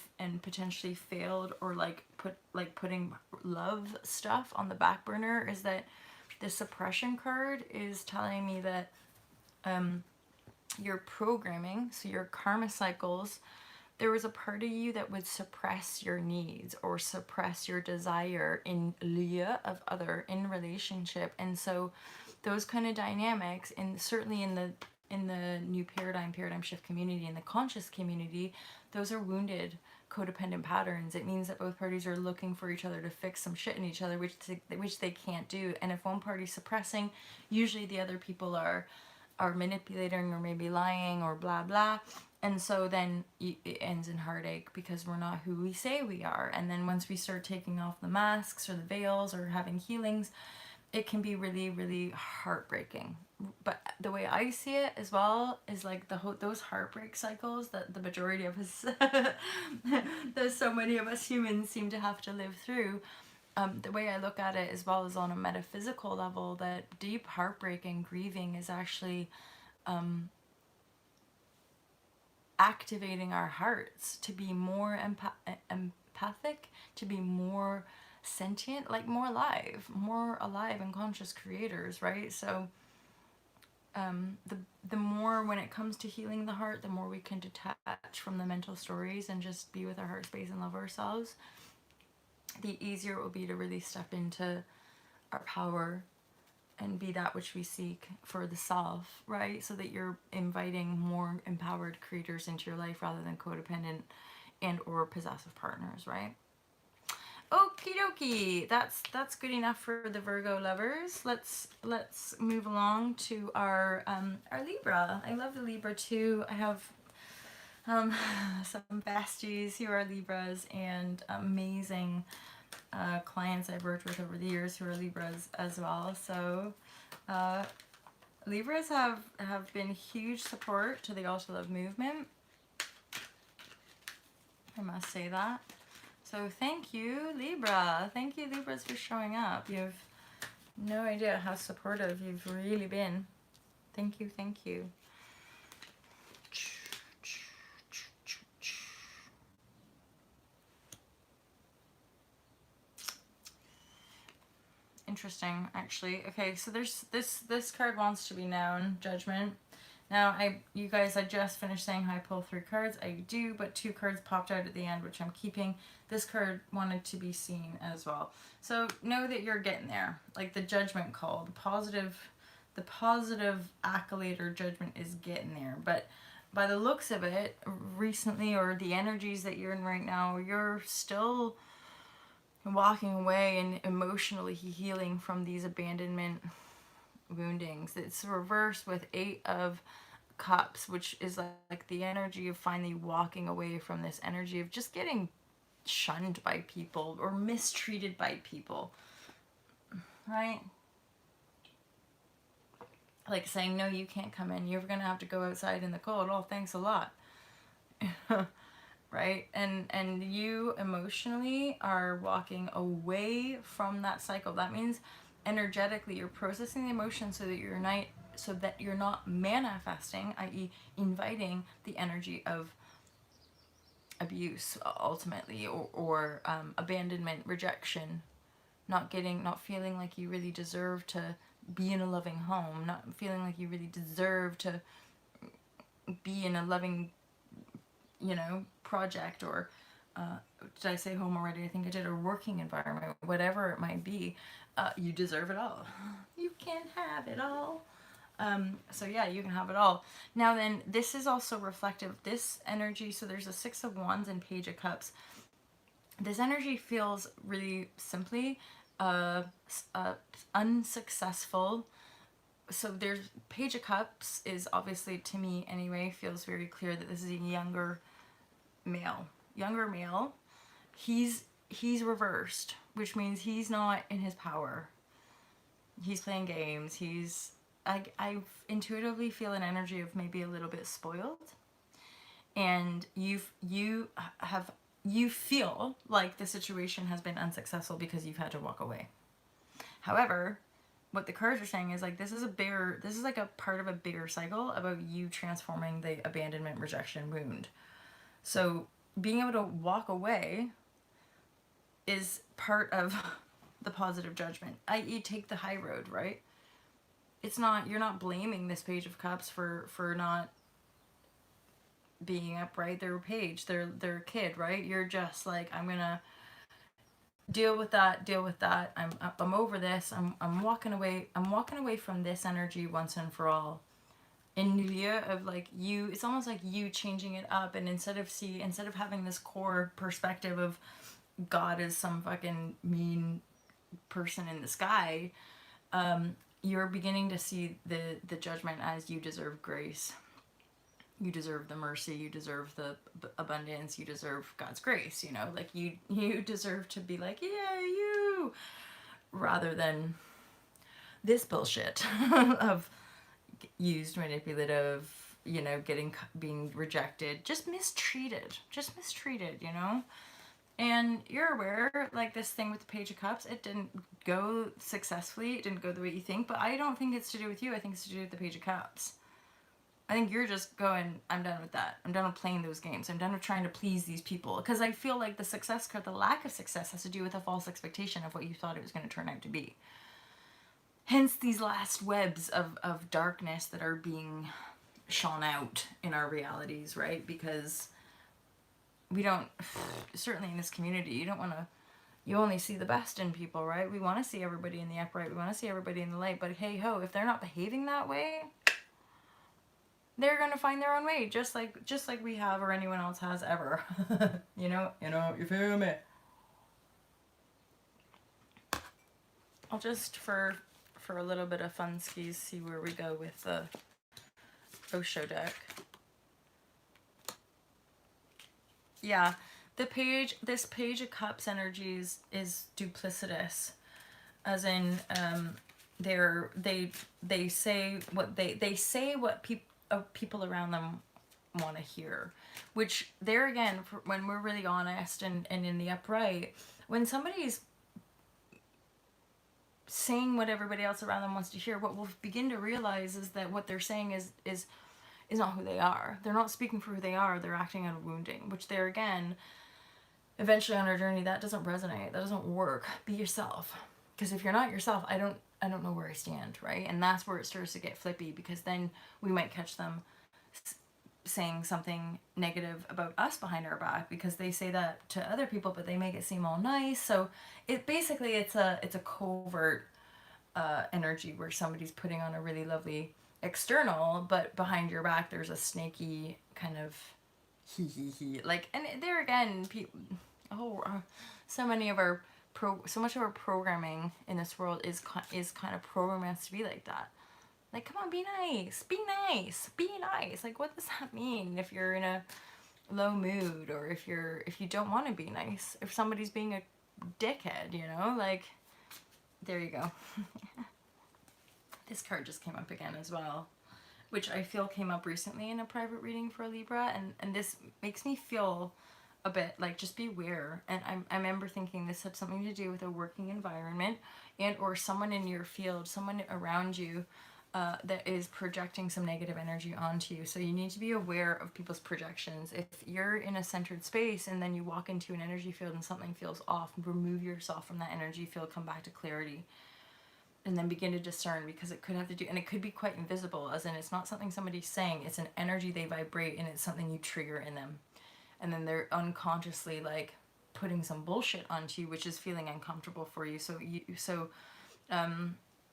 potentially failed or putting love stuff on the back burner is that the suppression card is telling me that your programming, so your karma cycles, there was a part of you that would suppress your needs or suppress your desire in lieu of other in relationship. And so those kind of dynamics, and certainly in the new paradigm shift community, in the conscious community, those are wounded codependent patterns. It means that both parties are looking for each other to fix some shit in each other, which they can't do. And if one party's suppressing, usually the other people are manipulating or maybe lying or blah blah. And so then it ends in heartache because we're not who we say we are. And then once we start taking off the masks or the veils or having healings, it can be really, really heartbreaking. But the way I see it as well is like those heartbreak cycles that the majority of us, there's so many of us humans seem to have to live through. The way I look at it, as well as on a metaphysical level, that deep heartbreak and grieving is actually activating our hearts to be more empathic, to be more sentient, like more alive and conscious creators, right? So the more, when it comes to healing the heart, the more we can detach from the mental stories and just be with our heart space and love ourselves, the easier it will be to really step into our power and be that which we seek for the self, right? So that you're inviting more empowered creators into your life rather than codependent and or possessive partners, right? Okie dokie, that's good enough for the Virgo lovers. Let's move along to our Libra. I love the Libra too. I have some besties who are Libras and amazing clients I've worked with over the years who are Libras as well. So Libras have been huge support to the Alta Love movement. I must say that. So thank you, Libra. Thank you, Libras, for showing up. You have no idea how supportive you've really been. Thank you, thank you. Interesting, actually. Okay, so there's this card wants to be known, Judgment. Now, you guys, I just finished saying how I pull 3 cards. I do, but 2 cards popped out at the end, which I'm keeping. This card wanted to be seen as well. So know that you're getting there. Like the judgment call, the positive accolade or judgment is getting there. But by the looks of it, recently, or the energies that you're in right now, you're still walking away and emotionally healing from these abandonment woundings. It's reversed with 8 of Cups, which is like the energy of finally walking away from this energy of just getting shunned by people or mistreated by people, right? Like saying, no, you can't come in, you're gonna have to go outside in the cold. Oh, thanks a lot. Right? And you emotionally are walking away from that cycle. That means energetically you're processing the emotion so that you're not manifesting, i.e. inviting the energy of abuse ultimately, or abandonment, rejection, not feeling like you really deserve to be in a loving home, not feeling like you really deserve to be in a loving, project, or did I say home already? I think I did. Or working environment, whatever it might be. You deserve it all. You can have it all. So yeah, you can have it all. Now then, this is also reflective, this energy, so there's a 6 of Wands and Page of Cups. This energy feels really simply unsuccessful so there's Page of Cups is obviously, to me anyway, feels very clear that this is a male, younger male. He's reversed, which means he's not in his power. He's playing games. I intuitively feel an energy of maybe a little bit spoiled, and you feel like the situation has been unsuccessful because you've had to walk away. However, what the cards are saying is like this is like a part of a bigger cycle about you transforming the abandonment rejection wound. So being able to walk away is part of the positive judgment, i.e. take the high road, right? It's not, you're not blaming this Page of Cups for not being upright. They're a page, they're a kid, right? You're just like, I'm gonna deal with that. I'm over this. I'm walking away from this energy once and for all. In lieu of like you, it's almost like you changing it up, and instead of having this core perspective of God is some fucking mean person in the sky, you're beginning to see the judgment as you deserve grace. You deserve the mercy, you deserve the abundance, you deserve God's grace, you know, like you deserve to be like, yeah, you, rather than this bullshit of used, manipulative, you know, being rejected, just mistreated, you know. And you're aware, like this thing with the Page of Cups, it didn't go successfully, it didn't go the way you think, but I don't think it's to do with you. I think it's to do with the Page of Cups. I think you're just going, I'm done with that. I'm done with playing those games. I'm done with trying to please these people. Because I feel like the success card, the lack of success, has to do with a false expectation of what you thought it was going to turn out to be. Hence these last webs of darkness that are being shone out in our realities, right? Because we don't, certainly in this community, you don't want to, you only see the best in people, right? We want to see everybody in the upright. We want to see everybody in the light. But hey ho, if they're not behaving that way, they're gonna find their own way, just like we have, or anyone else has ever. you know, you feel me? I'll just for a little bit of fun skis see where we go with the Osho deck. Yeah, this Page of Cups energies is duplicitous, as in they say what people around them want to hear, which there again, when we're really honest and in the upright, when somebody's saying what everybody else around them wants to hear, what we'll begin to realize is that what they're saying is not who they are. They're not speaking for who they are. They're acting out of wounding, which there again, eventually on our journey, that doesn't resonate. That doesn't work. Be yourself. Because if you're not yourself, I don't know where I stand, right? And that's where it starts to get flippy, because then we might catch them saying something negative about us behind our back because they say that to other people, but they make it seem all nice. So it's a covert energy where somebody's putting on a really lovely external, but behind your back there's a snaky kind of he like. And there again, so much of our programming in this world is kind of programmed to be like that. Like, come on, be nice. Like, what does that mean if you're in a low mood, or if you don't want to be nice? If somebody's being a dickhead, you know, like, there you go. This card just came up again as well, which I feel came up recently in a private reading for a Libra, and this makes me feel a bit like, just beware. And I remember thinking this had something to do with a working environment and or someone in your field, someone around you that is projecting some negative energy onto you. So you need to be aware of people's projections. If you're in a centered space and then you walk into an energy field and something feels off, remove yourself from that energy field, come back to clarity, and then begin to discern, because it could have to do, and it could be quite invisible, as in it's not something somebody's saying, it's an energy they vibrate, and it's something you trigger in them. And then they're unconsciously like putting some bullshit onto you, which is feeling uncomfortable for you. So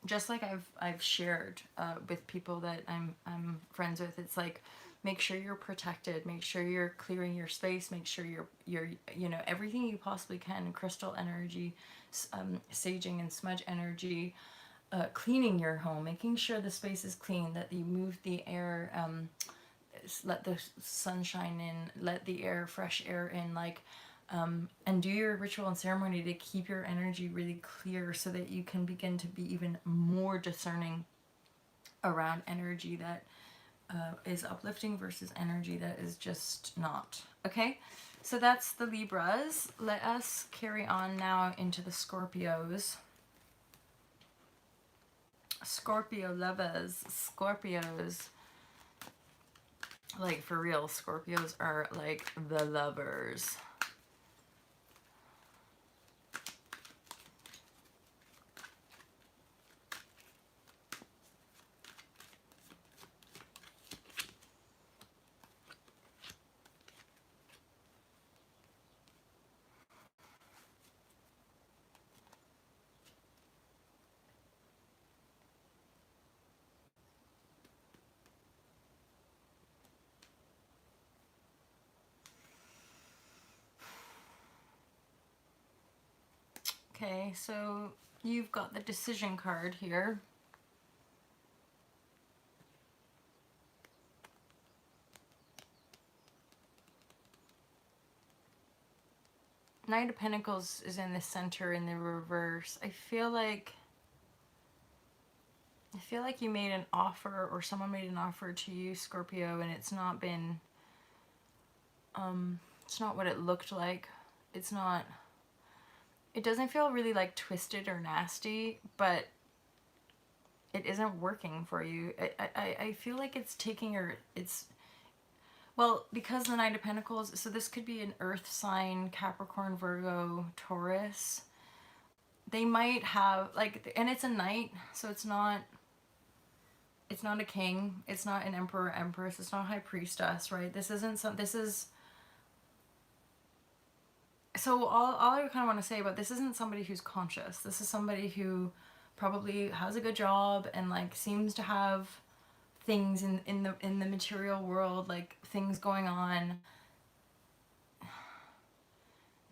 just like I've shared with people that I'm friends with, it's like, make sure you're protected, make sure you're clearing your space, make sure you're you know, everything you possibly can, crystal energy, saging and smudge energy, cleaning your home, making sure the space is clean, that you move the air, let the sunshine in, let the air, fresh air in, like, and do your ritual and ceremony to keep your energy really clear so that you can begin to be even more discerning around energy that is uplifting versus energy that is just not. Okay, so that's the Libras. Let us carry on now into the Scorpios. Scorpio lovers, Scorpios. Like, for real, Scorpios are like the lovers. Okay, so you've got the decision card here. Knight of Pentacles is in the center in the reverse. I feel like you made an offer, or someone made an offer to you, Scorpio, and it's not been it's not what it looked like. It doesn't feel really like twisted or nasty, but it isn't working for you. I feel like it's taking well, because the Knight of Pentacles, so this could be an earth sign, Capricorn, Virgo, Taurus. They might have, like, and it's a knight, so it's not a king, it's not an emperor, empress, it's not a high priestess, right? This is, so all I kind of want to say about this isn't somebody who's conscious. This is somebody who probably has a good job and, like, seems to have things in the material world, like, things going on,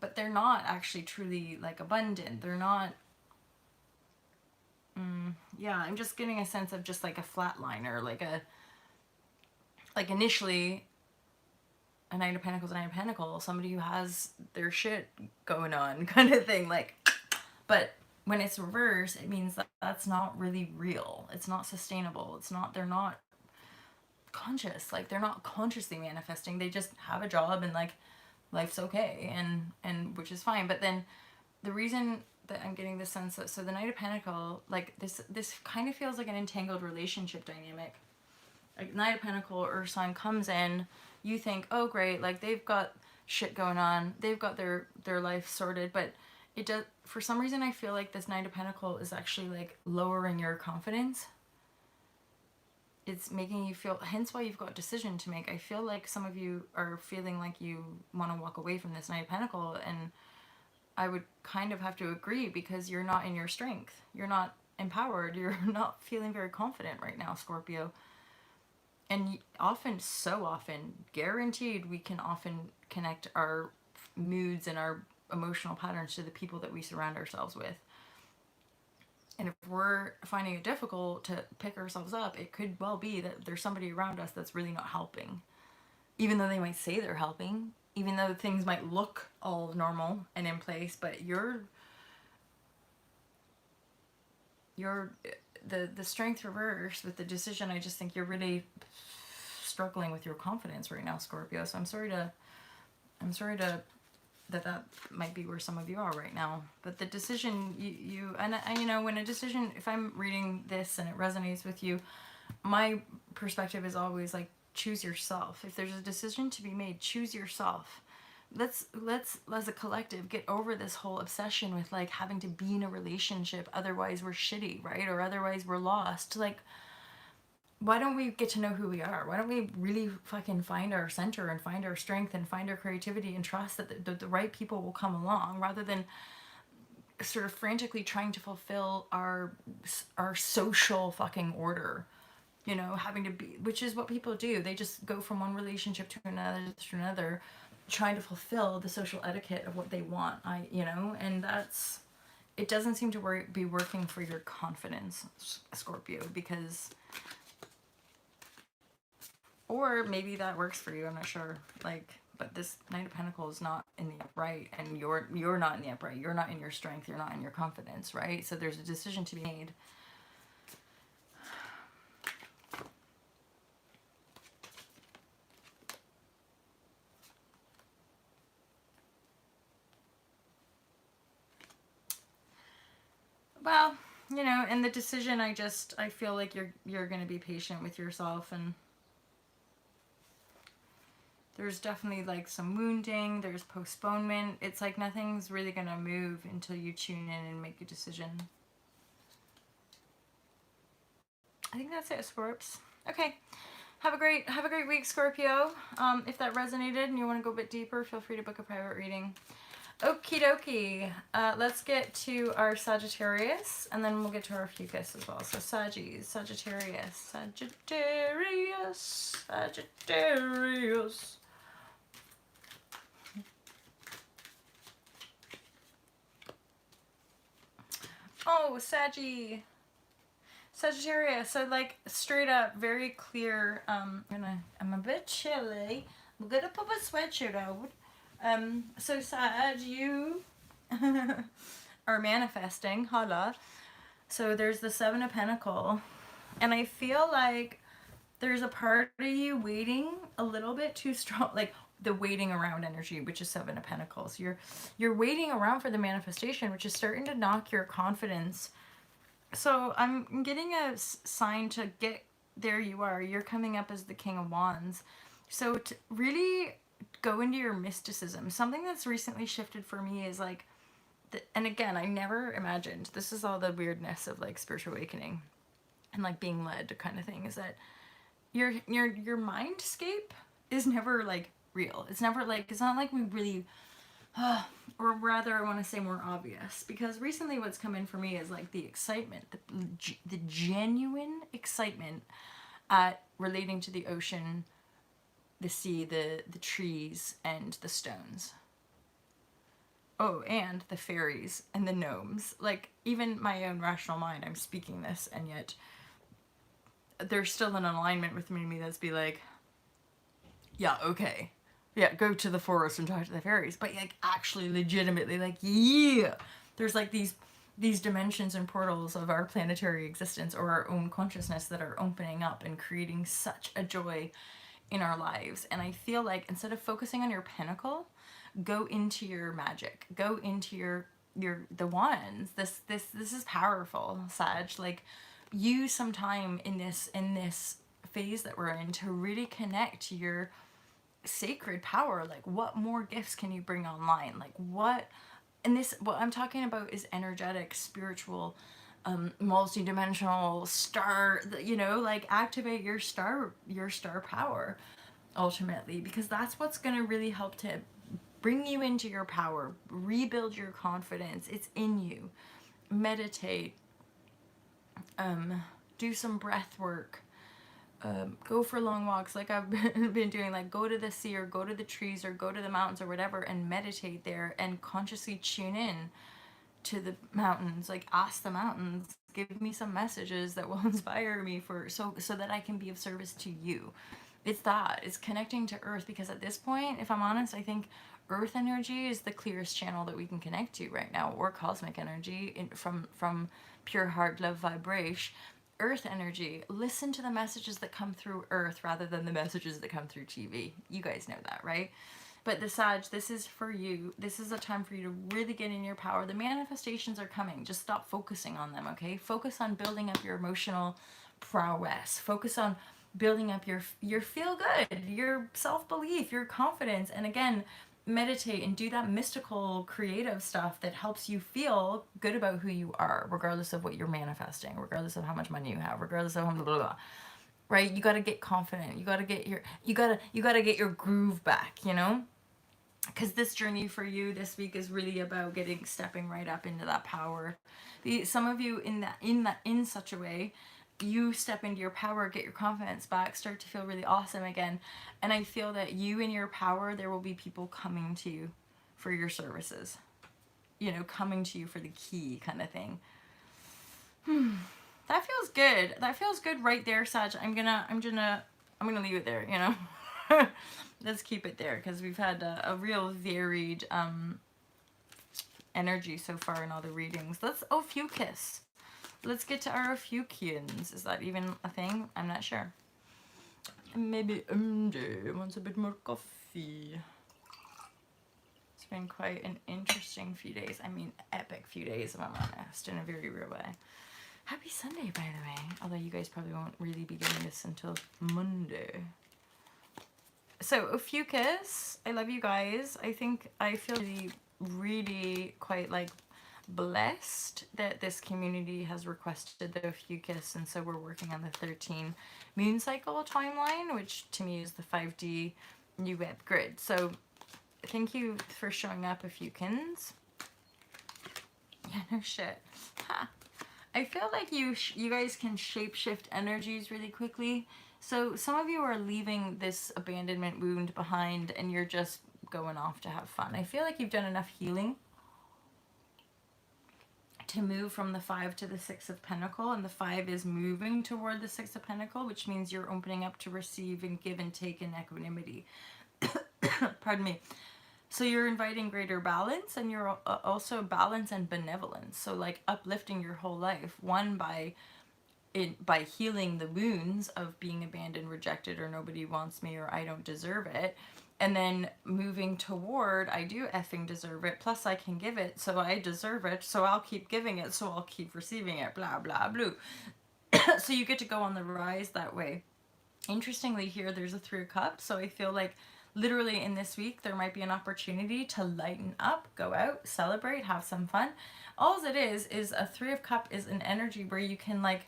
but they're not actually truly, like, abundant. They're not. Yeah, I'm just getting a sense of just like a flatliner, like initially a Knight of Pentacles, a Knight of Pentacles, somebody who has their shit going on, kind of thing, like, but when it's reversed, it means that that's not really real. It's not sustainable. They're not conscious. Like, they're not consciously manifesting. They just have a job and, like, life's okay, and which is fine. But then the reason that I'm getting this sense that, so the Knight of Pentacle, like, this kind of feels like an entangled relationship dynamic. Like, Knight of Pentacle, Earth sign comes in, you think, oh great, like, they've got shit going on, they've got their life sorted, but it does, for some reason I feel like this Knight of Pentacle is actually, like, lowering your confidence. It's making you feel, hence why you've got a decision to make. I feel like some of you are feeling like you want to walk away from this Knight of Pentacle, and I would kind of have to agree, because you're not in your strength. You're not empowered. You're not feeling very confident right now, Scorpio. And often, so often, guaranteed, we can often connect our moods and our emotional patterns to the people that we surround ourselves with. And if we're finding it difficult to pick ourselves up, it could well be that there's somebody around us that's really not helping. Even though they might say they're helping, even though things might look all normal and in place, but the strength reverse with the decision, I just think you're really struggling with your confidence right now, Scorpio. So I'm sorry that might be where some of you are right now. But the decision, and you know, when a decision, if I'm reading this and it resonates with you, my perspective is always like, choose yourself. If there's a decision to be made, choose yourself. Let's as a collective get over this whole obsession with, like, having to be in a relationship, otherwise we're shitty, right? Or otherwise we're lost. Like, why don't we get to know who we are? Why don't we really fucking find our center and find our strength and find our creativity and trust that the right people will come along, rather than sort of frantically trying to fulfill our social fucking order, you know, having to be, which is what people do. They just go from one relationship to another, trying to fulfill the social etiquette of what they want. And it doesn't seem to be working for your confidence, Scorpio, because, or maybe that works for you, I'm not sure, like, but this Knight of Pentacles is not in the upright, and you're not in the upright, you're not in your strength, you're not in your confidence, right? So there's a decision to be made. Well, you know, in the decision, I feel like you're going to be patient with yourself, and there's definitely like some wounding, there's postponement. It's like nothing's really going to move until you tune in and make a decision. I think that's it, Scorps. Okay. Have a great week, Scorpio. If that resonated and you want to go a bit deeper, feel free to book a private reading. Okie dokie. Let's get to our Sagittarius, and then we'll get to our Fucus as well. So Sagittarius. Oh, Sagittarius. So like straight up, very clear. I'm a bit chilly. I'm gonna put my sweatshirt on. So Sag, you are manifesting. Holla. So there's the Seven of Pentacles, and I feel like there's a part of you waiting a little bit too strong, like the waiting around energy, which is Seven of Pentacles. You're waiting around for the manifestation, which is starting to knock your confidence. So I'm getting a sign to get there. You are. You're coming up as the King of Wands. So to really go into your mysticism. Something that's recently shifted for me is like, and again, I never imagined, this is all the weirdness of like spiritual awakening and like being led kind of thing, is that your mindscape is never like real. It's never like, it's not like we really, or rather I want to say more obvious, because recently what's come in for me is like the excitement, the genuine excitement at relating to the ocean, the sea, the trees, and the stones. Oh, and the fairies and the gnomes. Like, even my own rational mind, I'm speaking this, and yet there's still an alignment with me that's be like, yeah, okay. Yeah, go to the forest and talk to the fairies. But, like, actually, legitimately, like, yeah. There's, like, these dimensions and portals of our planetary existence or our own consciousness that are opening up and creating such a joy in our lives. And I feel like instead of focusing on your pinnacle, go into your magic, go into the wands. This is powerful, Sag. Like, use some time in this phase that we're in to really connect to your sacred power. Like, what more gifts can you bring online? Like, what I'm talking about is energetic, spiritual, multi-dimensional star, you know, like activate your star power ultimately, because that's what's going to really help to bring you into your power, rebuild your confidence. It's in you. Meditate, do some breath work, go for long walks like I've been doing, like go to the sea or go to the trees or go to the mountains or whatever and meditate there and consciously tune in to the mountains. Like, ask the mountains, give me some messages that will inspire me so that I can be of service to you. It's connecting to earth, because at this point, if I'm honest, I think earth energy is the clearest channel that we can connect to right now, or cosmic energy from pure heart love vibrashe. Earth energy, listen to the messages that come through earth rather than the messages that come through TV. You guys know that, right? But the Sag, this is for you. This is a time for you to really get in your power. The manifestations are coming. Just stop focusing on them, okay? Focus on building up your emotional prowess. Focus on building up your feel good, your self-belief, your confidence. And again, meditate and do that mystical, creative stuff that helps you feel good about who you are, regardless of what you're manifesting, regardless of how much money you have, regardless of how blah, blah, blah. Right? You got to get confident. You got to get your groove back, you know? Because this journey for you this week is really about stepping right up into that power. Some of you in such a way, you step into your power, get your confidence back, start to feel really awesome again. And I feel that you in your power, there will be people coming to you for your services. you know, coming to you for the key kind of thing. That feels good. That feels good right there, Sag. I'm gonna leave it there, you know. Let's keep it there because we've had a real varied energy so far in all the readings. Let's Ophiuchus. Let's get to our Ophiuchians. Is that even a thing? I'm not sure. Maybe MJ wants a bit more coffee. It's been quite an interesting few days. I mean, epic few days, if I'm honest, in a very real way. Happy Sunday, by the way. Although you guys probably won't really be getting this until Monday. So, Ophiuchus, I love you guys. I feel really, really quite like blessed that this community has requested the Ophiuchus, and so we're working on the 13 moon cycle timeline, which to me is the 5D new web grid. So thank you for showing up, Ophiuchans. Yeah, no shit. Ha. I feel like you guys can shapeshift energies really quickly. So some of you are leaving this abandonment wound behind and you're just going off to have fun. I feel like you've done enough healing to move from the 5 to the 6 of Pentacle, and the 5 is moving toward the 6 of Pentacle, which means you're opening up to receive and give and take in equanimity. Pardon me. So you're inviting greater balance, and you're also balance and benevolence. So like uplifting your whole life, one by healing the wounds of being abandoned, rejected, or nobody wants me, or I don't deserve it. And then moving toward, I do effing deserve it, plus I can give it, so I deserve it, so I'll keep giving it, so I'll keep receiving it, blah, blah, blue. So you get to go on the rise that way. Interestingly here, there's a 3 of Cups, so I feel like literally in this week, there might be an opportunity to lighten up, go out, celebrate, have some fun. All it is a 3 of Cups is an energy where you can like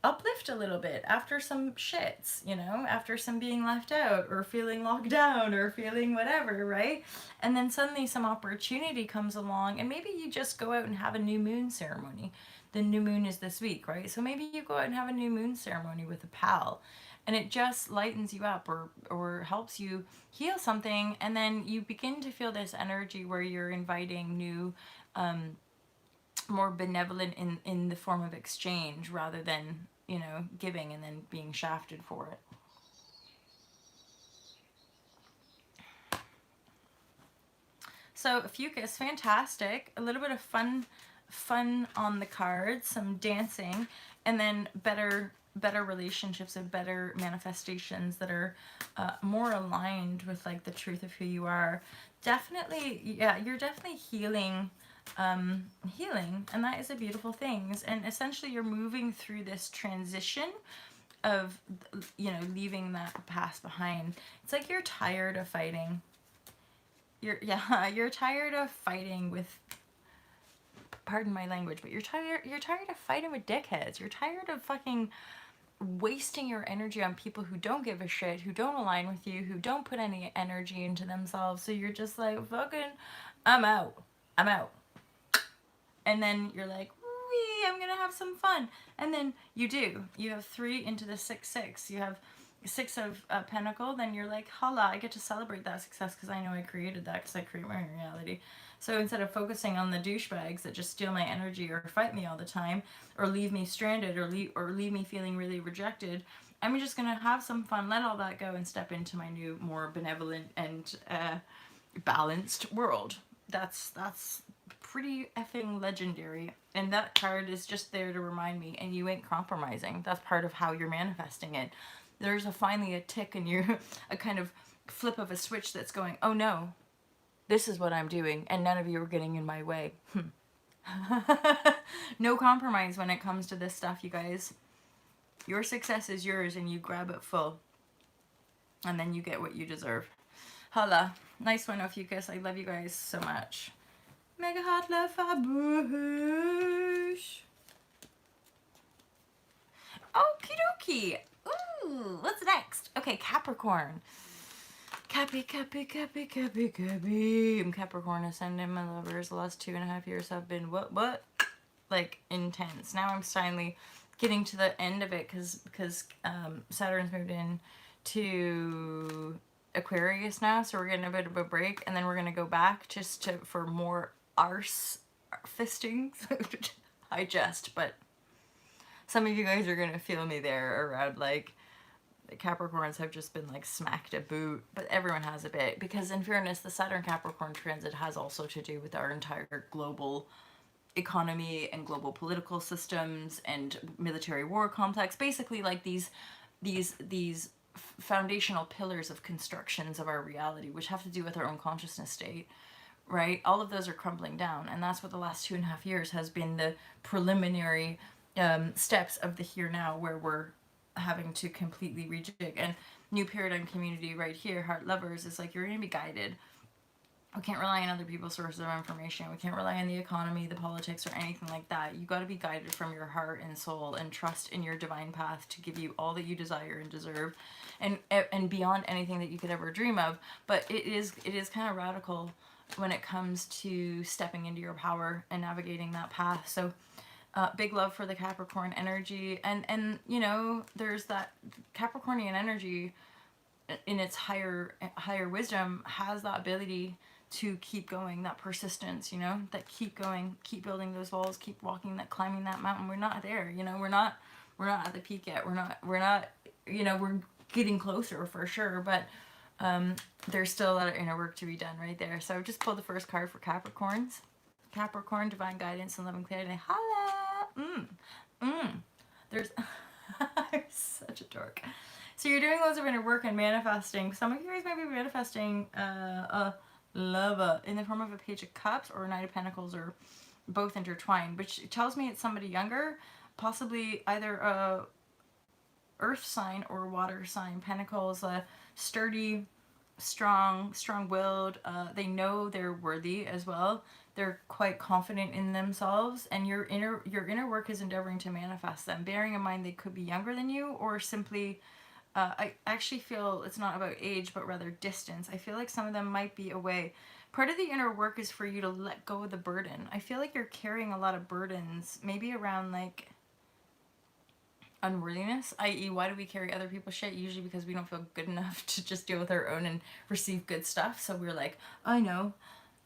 uplift a little bit after some shits, you know, after some being left out or feeling locked down or feeling whatever, right? And then suddenly some opportunity comes along and maybe you just go out and have a new moon ceremony. The new moon is this week, right? So maybe you go out and have a new moon ceremony with a pal and it just lightens you up or helps you heal something, and then you begin to feel this energy where you're inviting new more benevolent in the form of exchange rather than, you know, giving and then being shafted for it. So Ophiuchus, fantastic. A little bit of fun on the cards, some dancing, and then better relationships and better manifestations that are more aligned with like the truth of who you are. Definitely, yeah, you're definitely healing, and that is a beautiful thing. And essentially you're moving through this transition of, you know, leaving that past behind. It's like you're tired of fighting. You're tired of fighting with, pardon my language, but you're tired of fighting with dickheads. You're tired of fucking wasting your energy on people who don't give a shit, who don't align with you, who don't put any energy into themselves. So you're just like, fucking, I'm out. And then you're like, wee, I'm gonna have some fun. And then you do. You have 3 into the 6-6. You have 6 of Pentacle. Then you're like, holla, I get to celebrate that success because I know I created that, because I create my reality. So instead of focusing on the douchebags that just steal my energy or fight me all the time or leave me stranded or leave me feeling really rejected, I'm just gonna have some fun, let all that go, and step into my new, more benevolent and balanced world. That's pretty effing legendary, and that card is just there to remind me, and you ain't compromising. That's part of how you're manifesting it. There's finally a tick in your, a kind of flip of a switch that's going, oh no, this is what I'm doing, and none of you are getting in my way. No compromise when it comes to this stuff, you guys. Your success is yours, and you grab it full, and then you get what you deserve. Holla. Nice one, Ophiuchus. I love you guys so much. Mega hot love vibrashe. Okie dokie. Ooh, what's next? Okay, Capricorn. Cappy. I'm Capricorn ascendant. My lovers. The last 2.5 years have been what? Like intense. Now I'm finally getting to the end of it because Saturn's moved in to Aquarius now, so we're getting a bit of a break, and then we're gonna go back just to for more arse fisting. I jest, but some of you guys are gonna feel me there around like the Capricorns have just been like smacked a boot, but everyone has a bit, because in fairness, the Saturn Capricorn transit has also to do with our entire global economy and global political systems and military war complex, basically like these foundational pillars of constructions of our reality, which have to do with our own consciousness state, right? All of those are crumbling down, and that's what the last 2.5 years has been, the preliminary steps of the here now, where we're having to completely rejig. And new paradigm community right here, heart lovers, is like, you're going to be guided. We can't rely on other people's sources of information. We can't rely on the economy, the politics, or anything like that. You got to be guided from your heart and soul, and trust in your divine path to give you all that you desire and deserve, and beyond anything that you could ever dream of. But it is kind of radical when it comes to stepping into your power and navigating that path. So big love for the Capricorn energy, and you know, there's that Capricornian energy in its higher wisdom has that ability to keep going, that persistence, you know, that keep going, keep building those walls, keep walking that, climbing that mountain. We're not there, you know, we're not at the peak yet. We're not, you know, we're getting closer for sure, but there's still a lot of inner work to be done right there. So I just pulled the first card for Capricorns. Capricorn, divine guidance and loving clarity. Holla! There's I'm such a dork. So you're doing loads of inner work and manifesting. Some of you guys might be manifesting love in the form of a Page of Cups or a Knight of Pentacles, or both intertwined, which tells me it's somebody younger, possibly either a earth sign or water sign. Pentacles, sturdy, strong-willed. They know they're worthy as well. They're quite confident in themselves, and your inner work is endeavoring to manifest them, bearing in mind they could be younger than you, or simply I actually feel it's not about age, but rather distance. I feel like some of them might be away. Part of the inner work is for you to let go of the burden. I feel like you're carrying a lot of burdens, maybe around like unworthiness, i.e. why do we carry other people's shit? Usually because we don't feel good enough to just deal with our own and receive good stuff. So we're like, I know,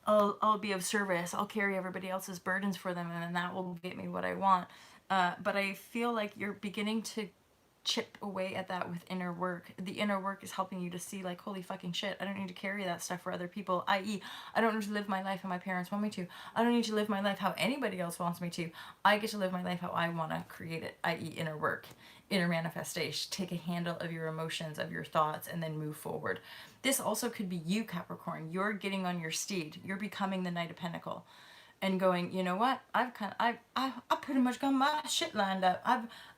I'll be of service. I'll carry everybody else's burdens for them, and then that will get me what I want. But I feel like you're beginning to chip away at that with inner work. The inner work is helping you to see like, holy fucking shit, I don't need to carry that stuff for other people, i.e. I don't need to live my life how my parents want me to. I don't need to live my life how anybody else wants me to. I get to live my life how I want to create it, i.e. inner work, inner manifestation. Take a handle of your emotions, of your thoughts, and then move forward. This also could be you, Capricorn. You're getting on your steed. You're becoming the Knight of Pentacles and going, you know what? I pretty much got my shit lined up.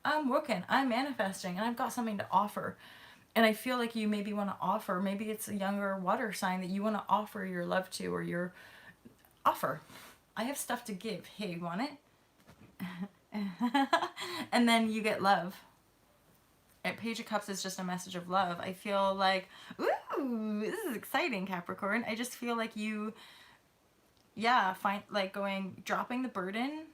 I'm working, I'm manifesting, and I've got something to offer. And I feel like you maybe want to offer, maybe it's a younger water sign that you want to offer your love to, or your offer. I have stuff to give. Hey, want it? And then you get love. And Page of Cups is just a message of love. I feel like, ooh, this is exciting, Capricorn. I just feel like you, find like dropping the burden.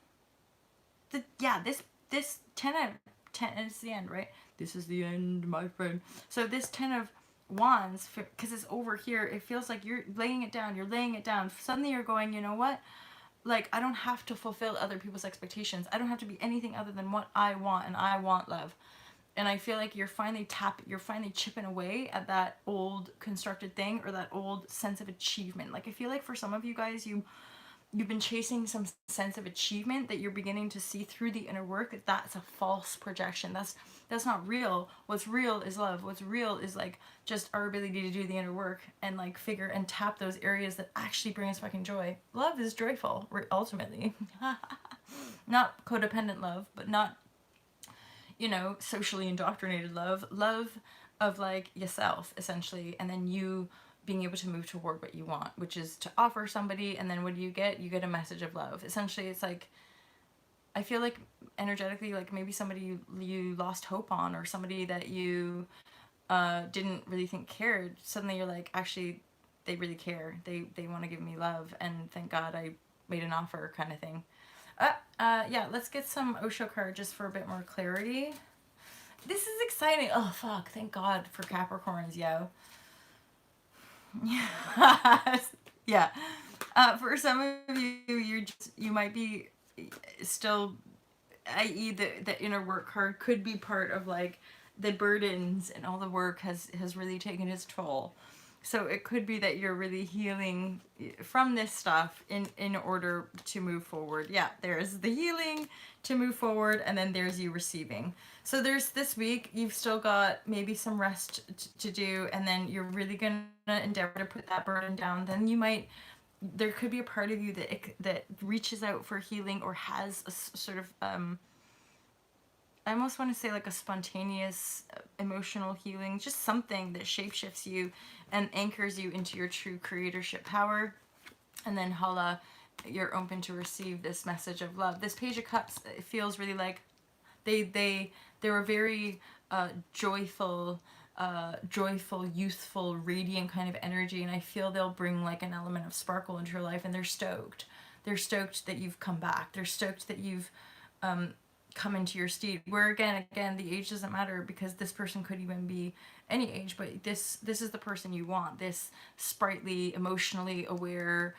This 10 out of 10, and it's the end, right? This is the end, my friend. So this 10 of Wands, because it's over here, it feels like you're laying it down. Suddenly you're going, you know what? Like, I don't have to fulfill other people's expectations. I don't have to be anything other than what I want, and I want love. And I feel like you're finally chipping away at that old constructed thing, or that old sense of achievement. Like, I feel like for some of you guys, you've been chasing some sense of achievement that you're beginning to see through the inner work. That's a false projection. That's not real. What's real is love. What's real is like just our ability to do the inner work and like figure and tap those areas that actually bring us fucking joy. Love is joyful, ultimately. Not codependent love, but not, socially indoctrinated love. Love of like yourself, essentially, and then you being able to move toward what you want, which is to offer somebody, and then what do you get? You get a message of love. Essentially, it's like, I feel like energetically, like maybe somebody you lost hope on, or somebody that you didn't really think cared. Suddenly you're like, actually, they really care. They want to give me love, and thank God I made an offer, kind of thing. Let's get some Osho card just for a bit more clarity. This is exciting. Oh, fuck. Thank God for Capricorns, yo. Yeah. For some of you, you might be still, i.e., the inner work card could be part of like the burdens and all the work has really taken its toll. So it could be that you're really healing from this stuff in order to move forward. Yeah, there's the healing to move forward, and then there's you receiving. So there's this week, you've still got maybe some rest to do, and then you're really gonna endeavor to put that burden down. Then you might, there could be a part of you that reaches out for healing, or has a sort of I almost want to say like a spontaneous emotional healing, just something that shapeshifts you and anchors you into your true creatorship power. And then Hala, you're open to receive this message of love. This Page of Cups, it feels really like they're a very joyful, youthful, radiant kind of energy, and I feel they'll bring like an element of sparkle into your life, and they're stoked. They're stoked that you've come back. They're stoked that you've come into your steed. Where again, the age doesn't matter, because this person could even be any age, but this is the person you want. This sprightly, emotionally aware,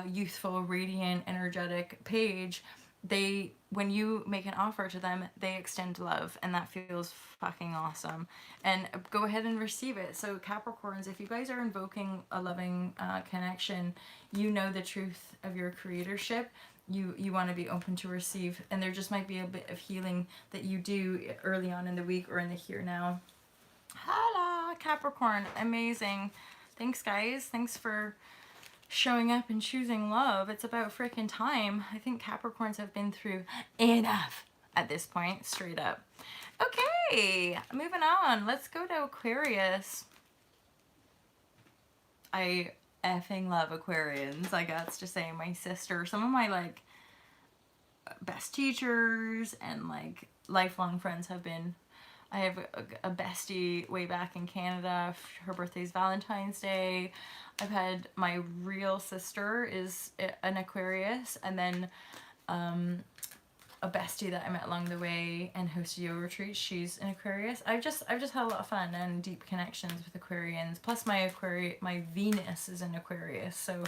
youthful, radiant, energetic Page. They, when you make an offer to them, they extend love, and that feels fucking awesome. And go ahead and receive it. So Capricorns, if you guys are invoking a loving connection, you know the truth of your creatorship. You want to be open to receive, and there just might be a bit of healing that you do early on in the week or in the here now. Hello, Capricorn. Amazing. Thanks, guys. Thanks for showing up and choosing love. It's about freaking time. I think Capricorns have been through enough at this point, straight up. Okay, moving on. Let's go to Aquarius. I effing love Aquarians. I got to say, my sister, some of my like best teachers and like lifelong friends have been. I have a bestie way back in Canada. Her birthday's Valentine's Day. I've had my real sister is an Aquarius, and then a bestie that I met along the way and hosted yoga retreats. She's an Aquarius. I've just had a lot of fun and deep connections with Aquarians. Plus my Venus is an Aquarius, so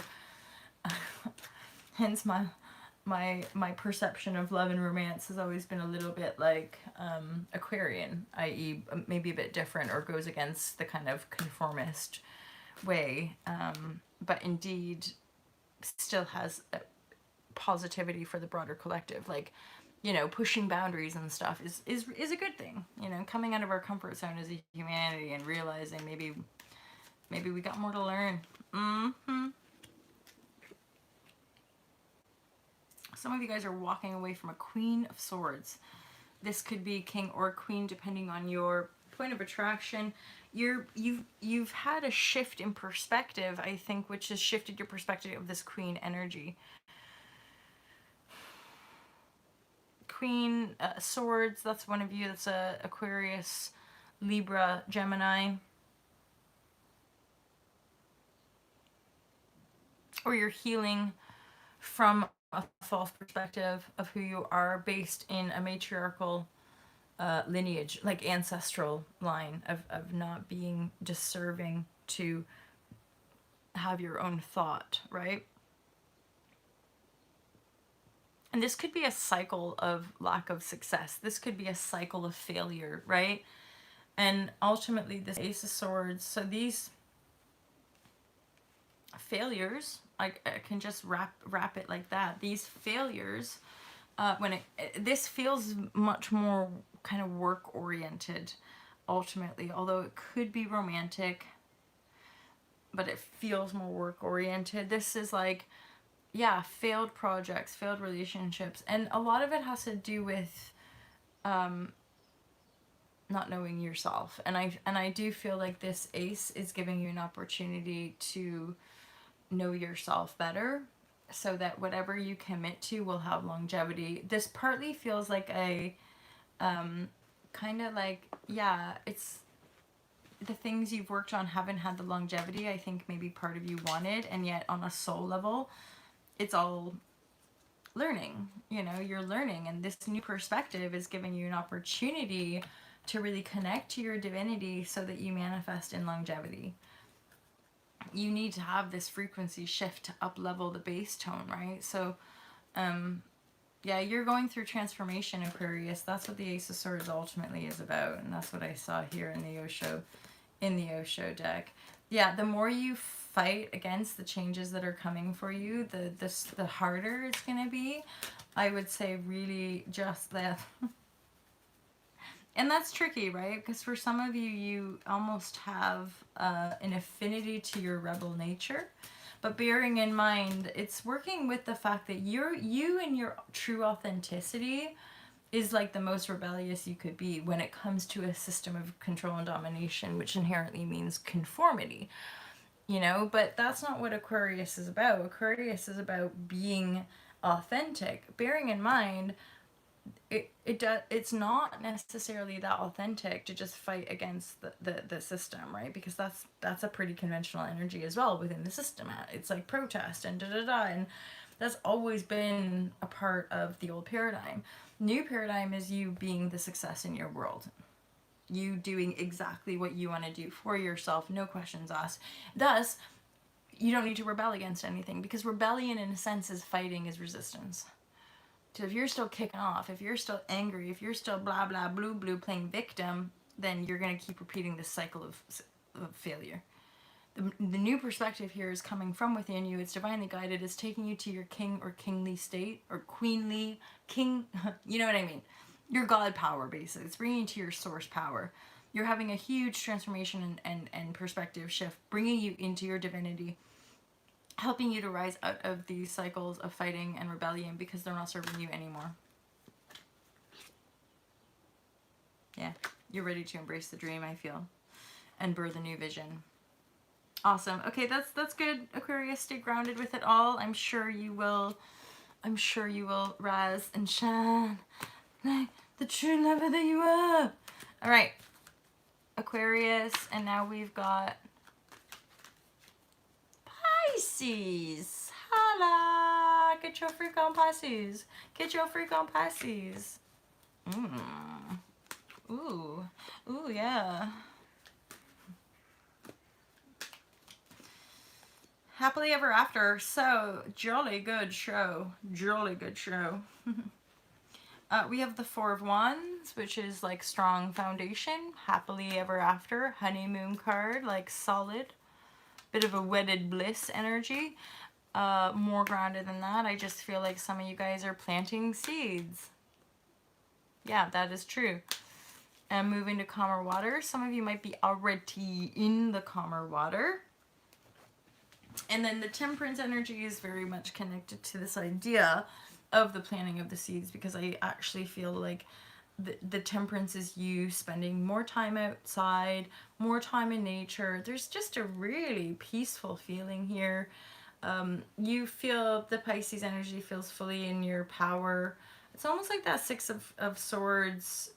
hence my perception of love and romance has always been a little bit like Aquarian, i.e. maybe a bit different, or goes against the kind of conformist way, but indeed still has a positivity for the broader collective. Like, you know, pushing boundaries and stuff is a good thing. You know, coming out of our comfort zone as a humanity and realizing maybe we got more to learn. Some of you guys are walking away from a Queen of Swords. This could be king or queen depending on your point of attraction. You've had a shift in perspective, I think, which has shifted your perspective of this queen energy. Queen Swords, that's one of you. That's a Aquarius, Libra, Gemini. Or you're healing from a false perspective of who you are based in a matriarchal lineage, like ancestral line of not being deserving to have your own thought, right? And this could be a cycle of lack of success. This could be a cycle of failure, right? And ultimately, this Ace of Swords, so these failures, I can just wrap it like that. These failures, this feels much more kind of work oriented, ultimately. Although it could be romantic, but it feels more work oriented. This is like, yeah, failed projects, failed relationships, and a lot of it has to do with not knowing yourself. And I do feel like this Ace is giving you an opportunity to know yourself better, so that whatever you commit to will have longevity. This partly feels like a kind of like, yeah, it's the things you've worked on haven't had the longevity I think maybe part of you wanted, and yet on a soul level it's all learning. You know, you're learning, and this new perspective is giving you an opportunity to really connect to your divinity so that you manifest in longevity. you need to have this frequency shift to up level the bass tone, right? So yeah, you're going through transformation, Aquarius. That's what the Ace of Swords ultimately is about, and that's what I saw here in the Osho deck. Yeah, the more you fight against the changes that are coming for you, the harder it's gonna be. I would say really just that. And that's tricky, right? Because for some of you, you almost have an affinity to your rebel nature. But bearing in mind, it's working with the fact that you and your true authenticity is like the most rebellious you could be when it comes to a system of control and domination, which inherently means conformity. You know, but that's not what Aquarius is about. Aquarius is about being authentic. Bearing in mind, it's not necessarily that authentic to just fight against the system, right? Because that's a pretty conventional energy as well within the system. It's like protest and da da da, and that's always been a part of the old paradigm. New paradigm is you being the success in your world, you doing exactly what you want to do for yourself, no questions asked. Thus, you don't need to rebel against anything, because rebellion in a sense is fighting, is resistance. So if you're still kicking off, if you're still angry, if you're still blah blah blue blue playing victim, then you're going to keep repeating this cycle of failure. The new perspective here is coming from within you. It's divinely guided. It's taking you to your king or kingly state, or queenly, king, you know what I mean? Your God power, basically. It's bringing you to your source power. You're having a huge transformation and perspective shift, bringing you into your divinity, helping you to rise out of these cycles of fighting and rebellion, because they're not serving you anymore. Yeah, you're ready to embrace the dream, I feel, and birth a new vision. Awesome. Okay, that's good, Aquarius. Stay grounded with it all. I'm sure you will rise and shine like the true lover that you are. All right, Aquarius, and now we've got Pisces. Holla! Get your freak on, Pisces. Get your freak on, Pisces. Ooh. Ooh, yeah. Happily ever after. So, jolly good show. Jolly good show. We have the Four of Wands, which is like strong foundation. Happily ever after. Honeymoon card, like solid. Bit of a wedded bliss energy. More grounded than that, I just feel like some of you guys are planting seeds. Yeah, that is true. And moving to calmer water. Some of you might be already in the calmer water. And then the temperance energy is very much connected to this idea of the planting of the seeds, because I actually feel like the temperance is you spending more time outside, more time in nature. There's just a really peaceful feeling here. You feel the Pisces energy feels fully in your power. It's almost like that Six of Swords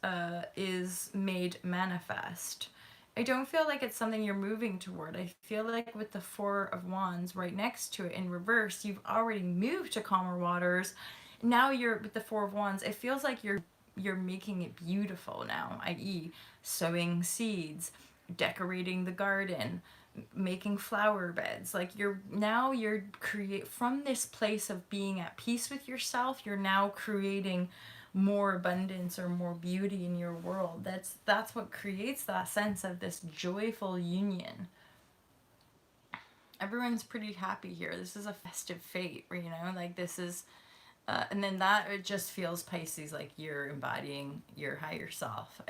is made manifest. I don't feel like it's something you're moving toward. I feel like with the Four of Wands right next to it in reverse, you've already moved to calmer waters. Now you're with the Four of Wands. It feels like you're making it beautiful now, i.e. sowing seeds, decorating the garden, making flower beds. Like you're create from this place of being at peace with yourself, you're now creating more abundance or more beauty in your world. That's what creates that sense of this joyful union. Everyone's pretty happy here. This is a festive fate, you know, like this is and then that, it just feels Pisces like you're embodying your higher self,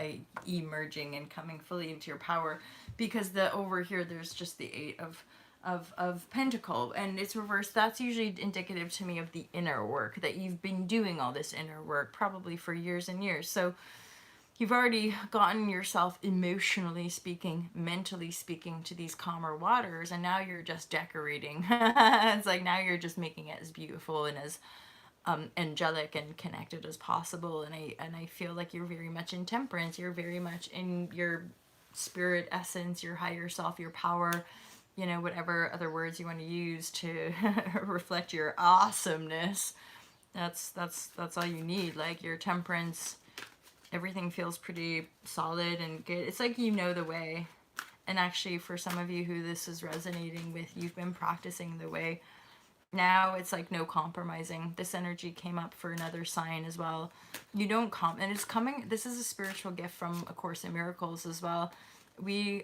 emerging and coming fully into your power, because the over here there's just the Eight of Pentacle, and it's reversed. That's usually indicative to me of the inner work, that you've been doing all this inner work probably for years and years. So you've already gotten yourself, emotionally speaking, mentally speaking, to these calmer waters, and now you're just decorating. It's like now you're just making it as beautiful and as angelic and connected as possible. And I feel like you're very much in temperance. You're very much in your spirit essence, your higher self, your power, you know, whatever other words you want to use to reflect your awesomeness. That's all you need. Like your temperance, everything feels pretty solid and good. It's like you know the way. And actually, for some of you who this is resonating with, you've been practicing the way. Now it's like no compromising. This energy came up for another sign as well. You don't and it's coming. This is a spiritual gift from A Course in Miracles as well. We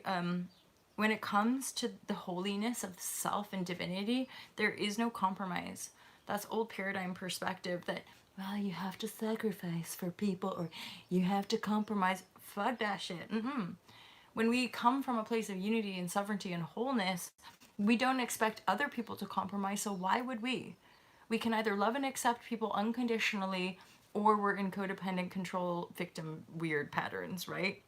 when it comes to the holiness of self and divinity, there is no compromise. That's old paradigm perspective that, well, you have to sacrifice for people or you have to compromise. Fuck that shit. When we come from a place of unity and sovereignty and wholeness, we don't expect other people to compromise, so why would we? We can either love and accept people unconditionally, or we're in codependent control victim weird patterns, right?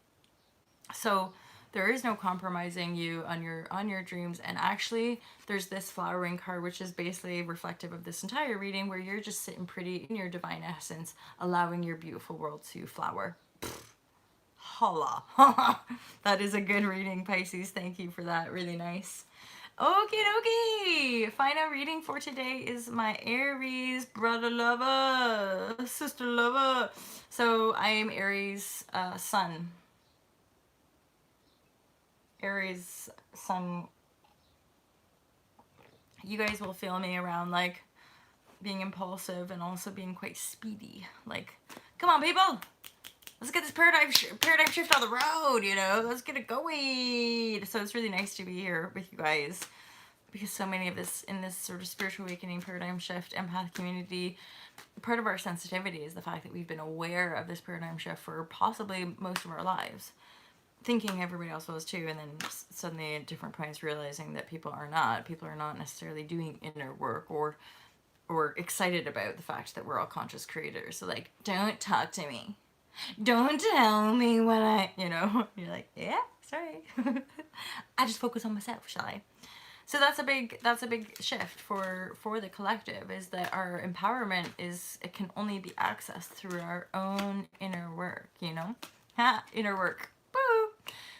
So there is no compromising you on your dreams. And actually, there's this flowering card, which is basically reflective of this entire reading, where you're just sitting pretty in your divine essence, allowing your beautiful world to flower. Holla. That is a good reading, Pisces. Thank you for that. Really nice. Okie dokie. Final reading for today is my Aries brother lover, sister lover. So I am Aries sun. Aries sun. You guys will feel me around like being impulsive and also being quite speedy. Like, come on, people. Let's get this paradigm shift on the road, you know. Let's get it going. So it's really nice to be here with you guys, because so many of this, in this sort of spiritual awakening, paradigm shift, empath community, part of our sensitivity is the fact that we've been aware of this paradigm shift for possibly most of our lives, thinking everybody else was too, and then suddenly at different points realizing that people are not necessarily doing inner work or excited about the fact that we're all conscious creators. So like, don't talk to me. Don't tell me what you're like, yeah, sorry. I just focus on myself, shall I? So that's a big shift for the collective, is that our empowerment it can only be accessed through our own inner work, inner work. Woo!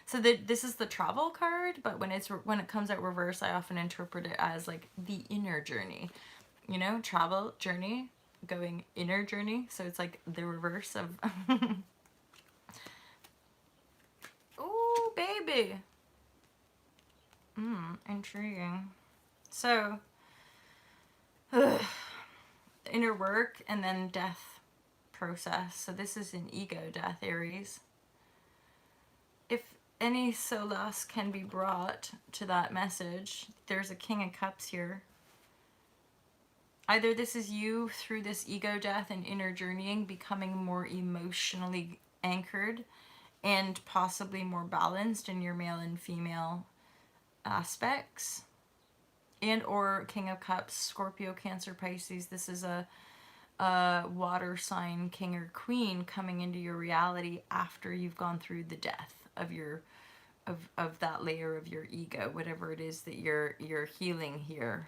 So this is the travel card, but when it comes out reverse, I often interpret it as like the inner journey, travel, journey, going inner journey. So it's like the reverse of ooh, baby. Intriguing. So inner work and then death process. So this is an ego death, Aries. If any solace can be brought to that message, there's a King of Cups here. Either this is you through this ego death and inner journeying becoming more emotionally anchored and possibly more balanced in your male and female aspects, and or King of Cups, Scorpio, Cancer, Pisces. This is a water sign king or queen coming into your reality after you've gone through the death of your of that layer of your ego, whatever it is that you're healing here.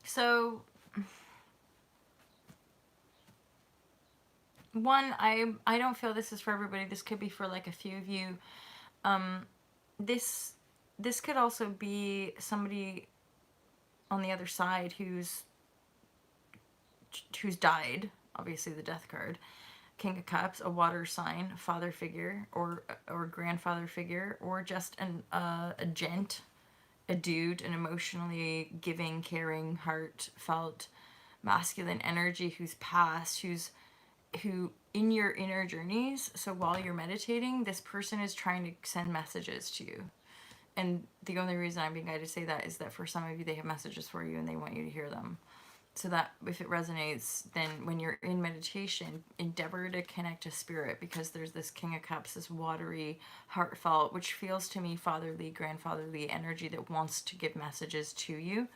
So one, I don't feel this is for everybody. This could be for like a few of you. This could also be somebody on the other side who's died. Obviously, the death card, King of Cups, a water sign, father figure or grandfather figure, or just a gent, a dude, an emotionally giving, caring, heartfelt, masculine energy who's passed, who in your inner journeys. So while you're meditating, this person is trying to send messages to you. And the only reason I'm being guided to say that is that for some of you, they have messages for you and they want you to hear them. So that if it resonates, then when you're in meditation, endeavor to connect to spirit, because there's this King of Cups, this watery, heartfelt, which feels to me fatherly, grandfatherly energy that wants to give messages to you.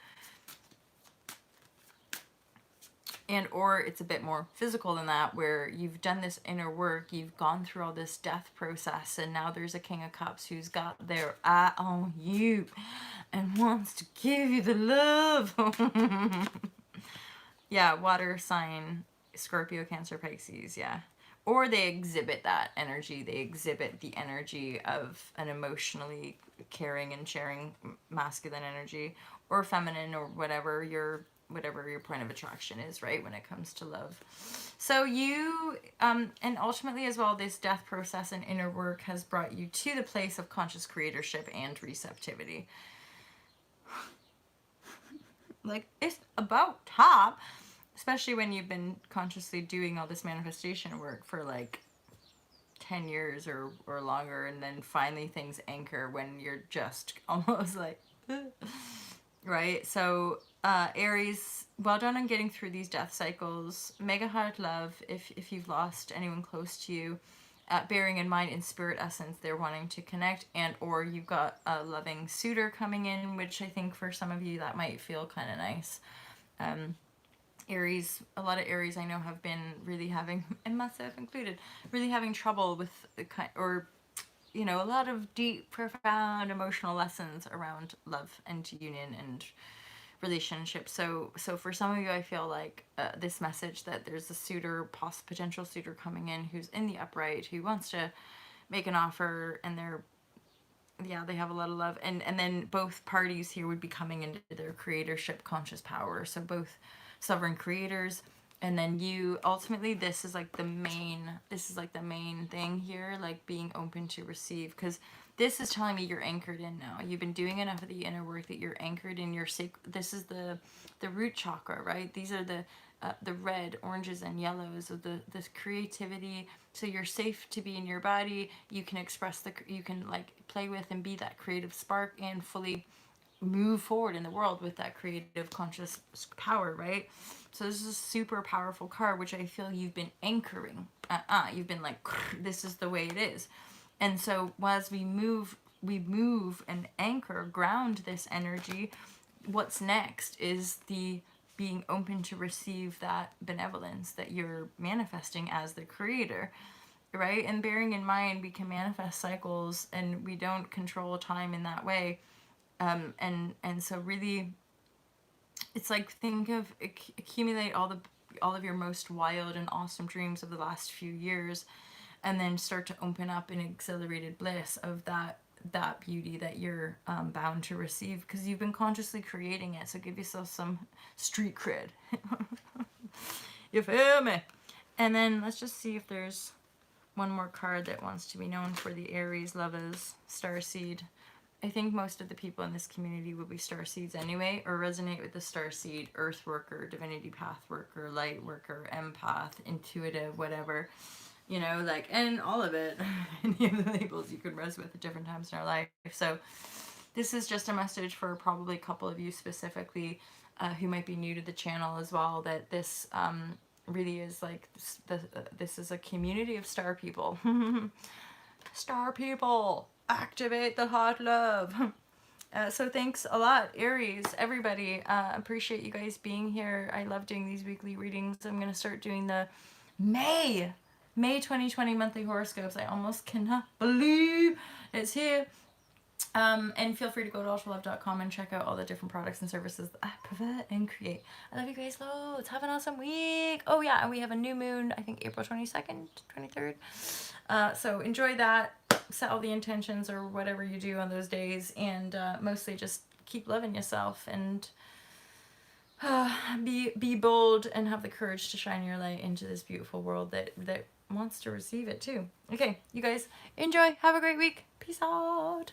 And or it's a bit more physical than that, where you've done this inner work, you've gone through all this death process, and now there's a King of Cups who's got their eye on you and wants to give you the love. Yeah, water sign, Scorpio, Cancer, Pisces, yeah. or they exhibit that energy. They exhibit the energy of an emotionally caring and sharing masculine energy, or feminine, or whatever your point of attraction is, right, when it comes to love. So you and ultimately as well, this death process and inner work has brought you to the place of conscious creatorship and receptivity. Like, it's about top, especially when you've been consciously doing all this manifestation work for like 10 years or longer, and then finally things anchor when you're just almost like right. So Aries, well done on getting through these death cycles. Mega heart love if you've lost anyone close to you, bearing in mind in spirit essence they're wanting to connect, and or you've got a loving suitor coming in, which I think for some of you that might feel kind of nice. Aries, a lot of Aries I know have been really having, and myself included, really having trouble with the kind, or you know, a lot of deep, profound emotional lessons around love and union and relationship. So for some of you, I feel like this message that there's a suitor, potential suitor coming in who's in the upright, who wants to make an offer, and they have a lot of love, and then both parties here would be coming into their creatorship conscious power. So both sovereign creators, and then you ultimately, this is like the main thing here, like being open to receive, because this is telling me you're anchored in now. You've been doing enough of the inner work that you're anchored in your this is the root chakra, right? These are the red, oranges, and yellows of this creativity. So you're safe to be in your body. You can express you can like play with and be that creative spark, and fully move forward in the world with that creative conscious power, right? So this is a super powerful card, which I feel you've been anchoring. You've been like, this is the way it is. And so as we move and anchor, ground this energy, what's next is the being open to receive that benevolence that you're manifesting as the creator, right? And bearing in mind, we can manifest cycles and we don't control time in that way. And so really, it's like, think of, accumulate all of your most wild and awesome dreams of the last few years, and then start to open up an accelerated bliss of that beauty that you're bound to receive, because you've been consciously creating it. So give yourself some street cred. You feel me? And then let's just see if there's one more card that wants to be known for the Aries lovers. Starseed. I think most of the people in this community will be starseeds anyway, or resonate with the starseed, earth worker, divinity path worker, light worker, empath, intuitive, whatever, you know, like, and all of it. Any of the labels you could resonate with at different times in our life. So this is just a message for probably a couple of you specifically who might be new to the channel as well, that this really is like, this is a community of star people. Star people, activate the hot love. So thanks a lot, Aries, everybody. Appreciate you guys being here. I love doing these weekly readings. I'm going to start doing the May 2020 monthly horoscopes. I almost cannot believe it's here. And feel free to go to ultralove.com and check out all the different products and services that I provide and create. I love you guys loads. Have an awesome week. Oh yeah, and we have a new moon, I think April 22nd, 23rd. So enjoy that. Set all the intentions or whatever you do on those days, and mostly just keep loving yourself, and be bold and have the courage to shine your light into this beautiful world that wants to receive it too. Okay, you guys enjoy. Have a great week. Peace out.